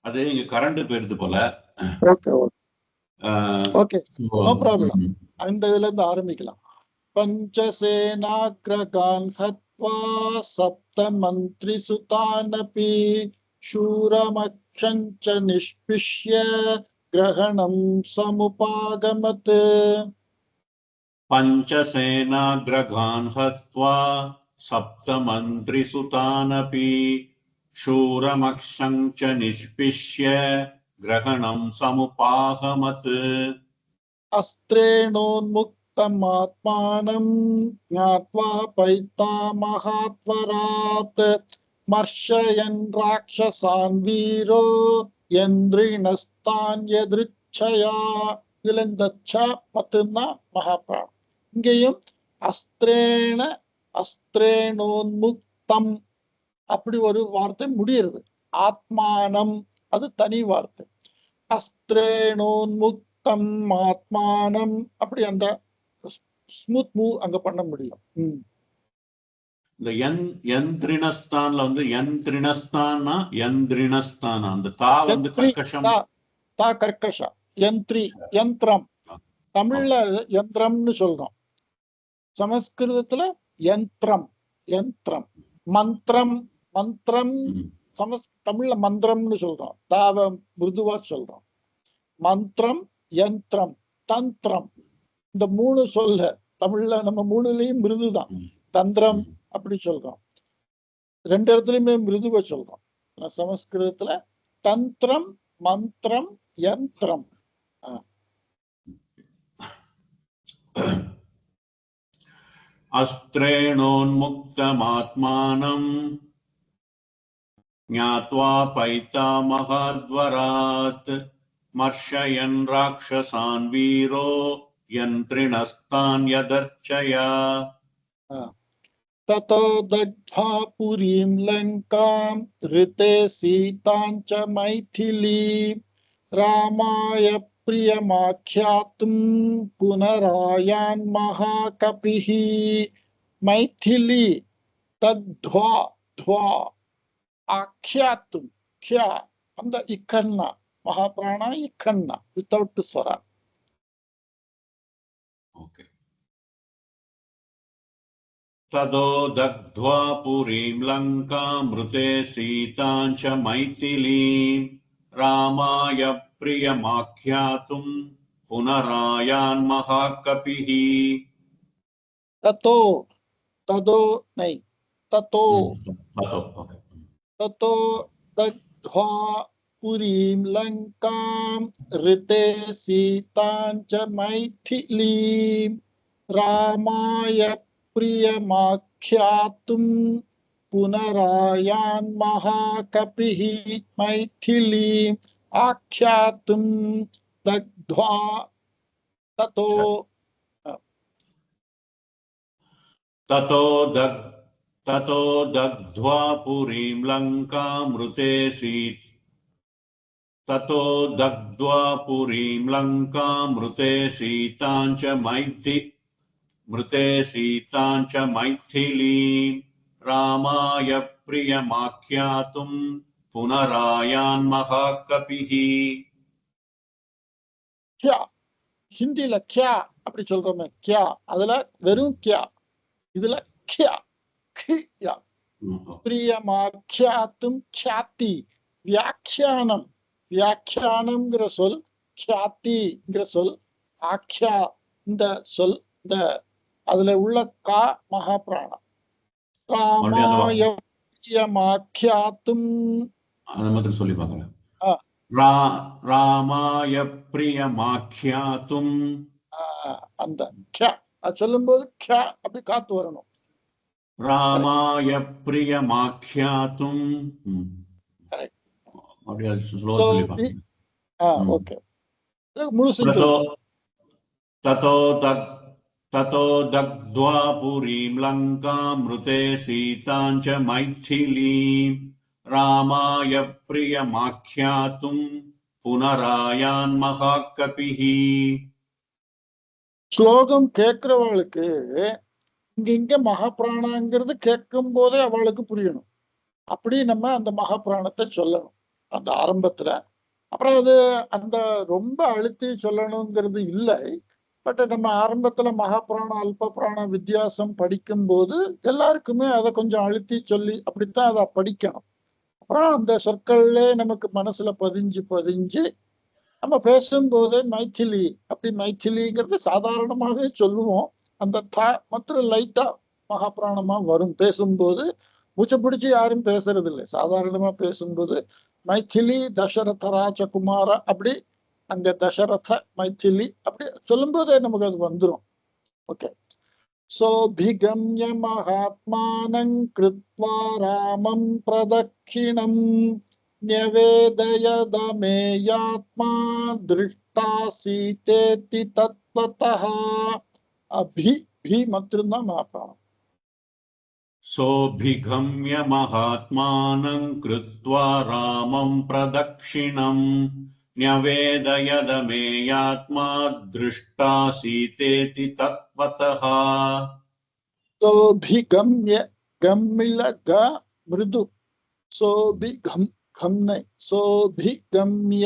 அது இங்க கரண்ட் போயிருது போல. Okay okay, no problem. அந்த இதுல இருந்து ஆரம்பிக்கலாம். பஞ்சசேனாக்ரகான் ஹத்வா சப்தமந்திரிசுதானபி शूरमक्षञ्च निष्पिष्य ग्रहणं समुपागमत्. पञ्चसेनाग्रगान् हत्वा सप्तमन्त्रिसुतानपि शूरमक्षञ्च निष्पिष्य ग्रहणं समुपागमत्. अस्त्रेणोन्मुक्तमात्मानं ज्ञात्वा पैतामहात्वरात् मर्शयन् राक्षसान् वीरो यन्द्रिणस्तान् यदृच्छया. இதுல இந்த ச மட்டும்தான் மகாபிராணம். இங்கேயும் அஸ்திரேண அஸ்திரேணோன்முக்தம் அப்படி ஒரு வார்த்தை முடியுது. ஆத்மானம் அது தனி வார்த்தை. அஸ்திரேணோன்முக்தம் ஆத்மானம் அப்படி அந்த ஸ்மூத் மூவ் அங்க பண்ண முடியும். இந்த யந்திரிணஸ்தான்ல யந்திரிணஸ்தானா யந்திரிணஸ்தானா அந்த தா கர்க்கஷம். தா கர்க்கஷா. யந்திரி யந்திரம். தமிழ்ல யந்திரம்னு சொல்றோம், சமஸ்கிருதத்துல யந்திரம். யந்திரம். மந்திரம். மந்திரம் தமிழ்ல மந்திரம்னு சொல்றோம், தாவ மிருதுவா சொல்றோம். மந்திரம், யந்திரம், தந்திரம். இந்த மூணு சொல்ல தமிழ்ல நம்ம மூணுலயும் மிருதுதான். தந்திரம் அப்படி சொல்றோம், ரெண்டு இடத்துலயுமே மிருதுவ சொல்றோம். சமஸ்கிருதத்துல தந்திரம், மந்திரம், யந்திரம். अस्त्रेणोन्मुक्तमात्मानं ज्ञात्वा पैतामहाद्वरात् मर्शयन् राक्षसान् वीरो यन्त्रिणस्तान् यदर्चया. ततो दग्ध्वा पुरीं लङ्कां ऋते सीतां च मैथिली रामाय प्रियमाख्यातुं पुनरायान् महाकपिः. मैथिली तद्ध्वा ध्वा आख्यातुं ख्या அந்த இக்கன்னா மகாபிராணா இக்கன்னா வித்தவுட் ஸ்வரா. ஓகே. तदो दग्ध्वा पुरीं लङ्कामृते सीतां च मैथिलीं रामाय प्रियमाख्यातुं पुनरायान् महाकपिः ततो तदो नहीं ततो ततो दग्ध्वा पुरीं लंकां ऋते सीतां च मैथिलीं रामाय प्रियमाख्यातुं पुनरायान् महाकपिः मैथिलीं आख्यातुं दग्ध्वा ततो ततो दग्ध्वा पुरीं लङ्कामृते सीतां च मैथिलीं रामाय प्रियमाख्यातुं पुनरायान् महाकपिः क्या हिंदीல क्या அப்படி சொல்றோமே क्या அதுல வெறும் क्या இதுல क्या கியா பிரியமாख्यातुம் ख्याति வியாக்கியானம் வியாக்கியானம்ங்கிற சொல் ख्यातिங்கிற சொல் ஆख्या இந்த சொல் இந்த அதுல உள்ள கா மகாபிராணம் ராமாய பிரியமாख्यातुம் அதை மட்டும் சொல்லி பார்க்கலாம் ராமாய பிரியமாख्यातुம் அந்த ख्या சொல்லும்போது ख्या அப்படி காத்து வரணும் ராமாய பிரியமாख्यातुம் அப்படியே ஸ்லோவா சொல்லி பார்க்கலாம் ஓகே முழு ततो दग्ध्वा पुरीं लङ्कामृते सीतां च मैथिलीं रामाय प्रियमाख्यातुं पुनरायान् महाकपिः ஸ்லோகம் கேட்கிறவளுக்கு இங்க மகாபிராணங்கிறது கேட்கும் போதே அவளுக்கு புரியணும் அப்படி நம்ம அந்த மகாபிராணத்தை சொல்லணும் அந்த ஆரம்பத்துல அப்புறம் அது அந்த ரொம்ப அழுத்தி சொல்லணுங்கிறது இல்லை பட் நம்ம ஆரம்பத்துல மகாபிராணம் அல்ப பிராணம் வித்தியாசம் படிக்கும் போது எல்லாருக்குமே அதை கொஞ்சம் அழுத்தி சொல்லி அப்படித்தான் அதை படிக்கணும் அப்புறம் அந்த சொற்கள்ல நமக்கு மனசுல பதிஞ்சு நம்ம பேசும்போதே மைथिली அப்படி மைथिलीங்கிறது சாதாரணமாவே சொல்லுவோம் அந்த மற்றும் லைட்டா மகாபிராணமா வரும் பேசும்போது மூச்சை பிடிச்சி யாரும் பேசுறது இல்லை சாதாரணமா பேசும்போது மைथिली தசரத ராஜகுமார அப்படி அங்க தசரத மைथिली அப்படி சொல்லும்போதே நமக்கு அது வந்துடும் ஓகே சோபிகம்ய மகாத்மானங் கிருத்வா ராமம் பிரதக்ஷிணம் न्यवेदयदमेयात्मा दृष्टा सीतेति तत्त्वतः अभि भी மட்டும்தான் மகாபிராணம் सोऽभिगम्य महात्मानं कृत्वा रामं प्रदक्षिणं न्यवेदयदमेयात्मा दृष्टा सीतेति तत्त्वतः सोऽभिगम्य गम्मिल ग मृदु सोऽभिगम खम्ने सोऽभिगम्य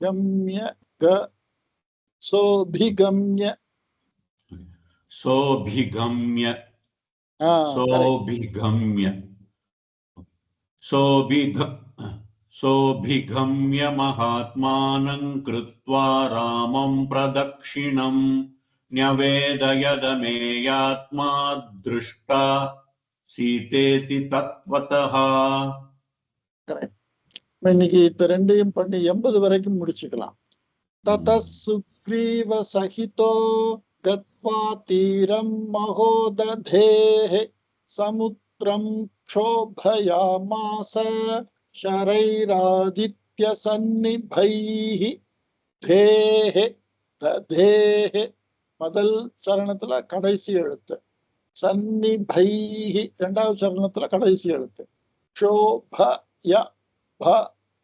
गम्य ग सोऽभिगम्य सोऽभिगम्य सोऽभिगम्य महात्मानं कृत्वा रामं प्रदक्षिणं न्यवेदयदमेयात्मा दृष्टा सीतेति तत्त्वतः இன்னைக்கு இந்த ரெண்டையும் பண்ணி 80 வரைக்கும் முடிச்சுக்கலாம் தத சுக்ரீவ சகிதோ கத்வா தீரம் மகோததேஹ சமுத்திரம் க்ஷோபயாமாஸ ஷரைராதித்ய சன்னிபைஹ தேஹ ததேஹ முதல் சரணத்துல கடைசி எழுத்து சன்னிபைஹ இரண்டாவது சரணத்துல கடைசி எழுத்து க்ஷோபய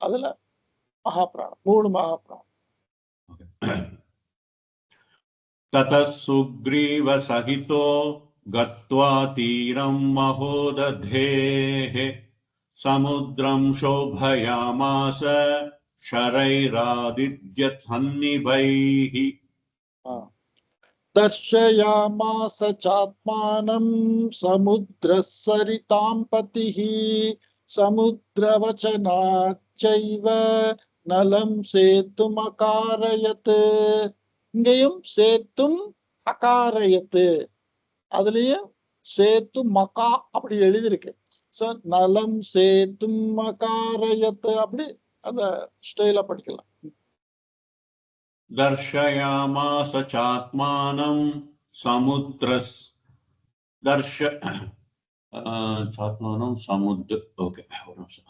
அதுல மகாபிராணம் 3 மகாபிராணம் ततः सुग्रीव सहितो गत्वा तीरं महोदधेः समुद्रं शोभयामास शरैरादित्यथन्निभैः दर्शयामास चात्मानं समुद्रसरितां पतिः समुद्रवचनाच्चैव நலம் சேத்தும் அகாரயத்து. இங்கேயும் சேத்தும் அகாரயத்து, அதுலயும் சேத்து மக்கா அப்படி எழுதியிருக்கு. சோ நலம் சேத்தும் அகாரயத்து அப்படி அந்த ஸ்டைல படிக்கலாம். தர்ஷயாமாஸ சாத்மானம் சமுத்ரஸ் சாத்மானம் சமுத்ர. ஓகே, ஒரு நிமிஷம்.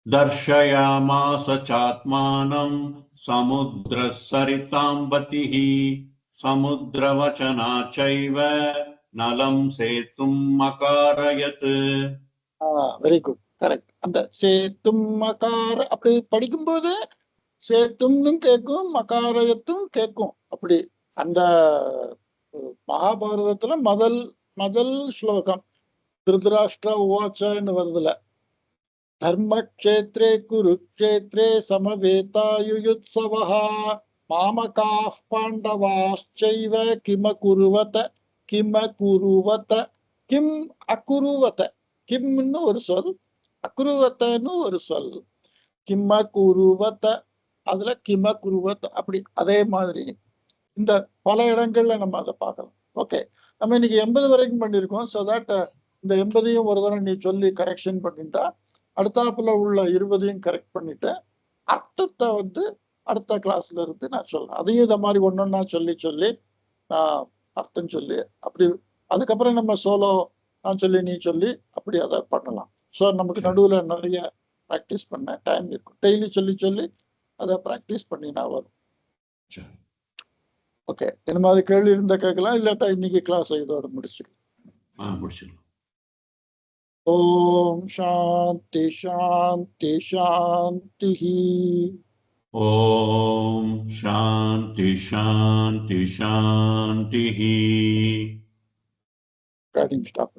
दर्शयामास चात्मानं समुद्रसरिताम्बतिः समुद्रवचनाचैव नलं सेतुम् अकारयत्. Very good, correct. அந்த சேத்தும் மகார அப்படி படிக்கும்போது சேத்தும்னு கேட்கும், மகாரயத்தும் கேட்கும். அப்படி அந்த மகாபாரதத்துல முதல் ஸ்லோகம் திருதராஷ்டிர உவாச்சன்னு வருதுல, धर्मक्षेत्रे कुरुक्षेत्रे समवेतायुयुत्सवः मामकाः पाण्डवाश्चैव किमकुर्वत किम अकुर्वत. கிம்னு ஒரு சொல், அக்குருவத்தன்னு ஒரு சொல். கிம்ம குருவத்த, அதுல கிம குருவத்த அப்படி. அதே மாதிரி இந்த பல இடங்கள்ல நம்ம அதை பார்க்கலாம். ஓகே, நம்ம இன்னைக்கு 80 வரைக்கும் பண்ணியிருக்கோம். ஸோ தட் இந்த 80ஐயும் ஒரு தடவை நீ சொல்லி கரெக்ஷன் பண்ணிட்டா அடுத்தாப்புல உள்ள 20ஐயும் கரெக்ட் பண்ணிட்டு அர்த்தத்தை அடுத்த கிளாஸ்ல இருந்து நான் சொல்றேன். அதையும் இந்த மாதிரி ஒன்னொன்னா சொல்லி அர்த்தம் சொல்லி அப்படி அதுக்கப்புறம் நம்ம சோலோ நான் சொல்லி நீ சொல்லி அப்படி அதை பண்ணலாம். ஸோ நமக்கு நடுவில் நிறைய ப்ராக்டிஸ் பண்ண டைம் இருக்கும். டெய்லி சொல்லி அதை ப்ராக்டிஸ் பண்ணினா வரும். ஓகே, இந்த மாதிரி கேள்வி இருந்தா கேட்கலாம், இல்லாட்டா இன்னைக்கு கிளாஸ் இதோட முடிச்சுக்கலாம். ஓம் சாந்தி சாந்தி சாந்தி. ஓம் சாந்தி சாந்தி சாந்தி. ஸ்டாப்.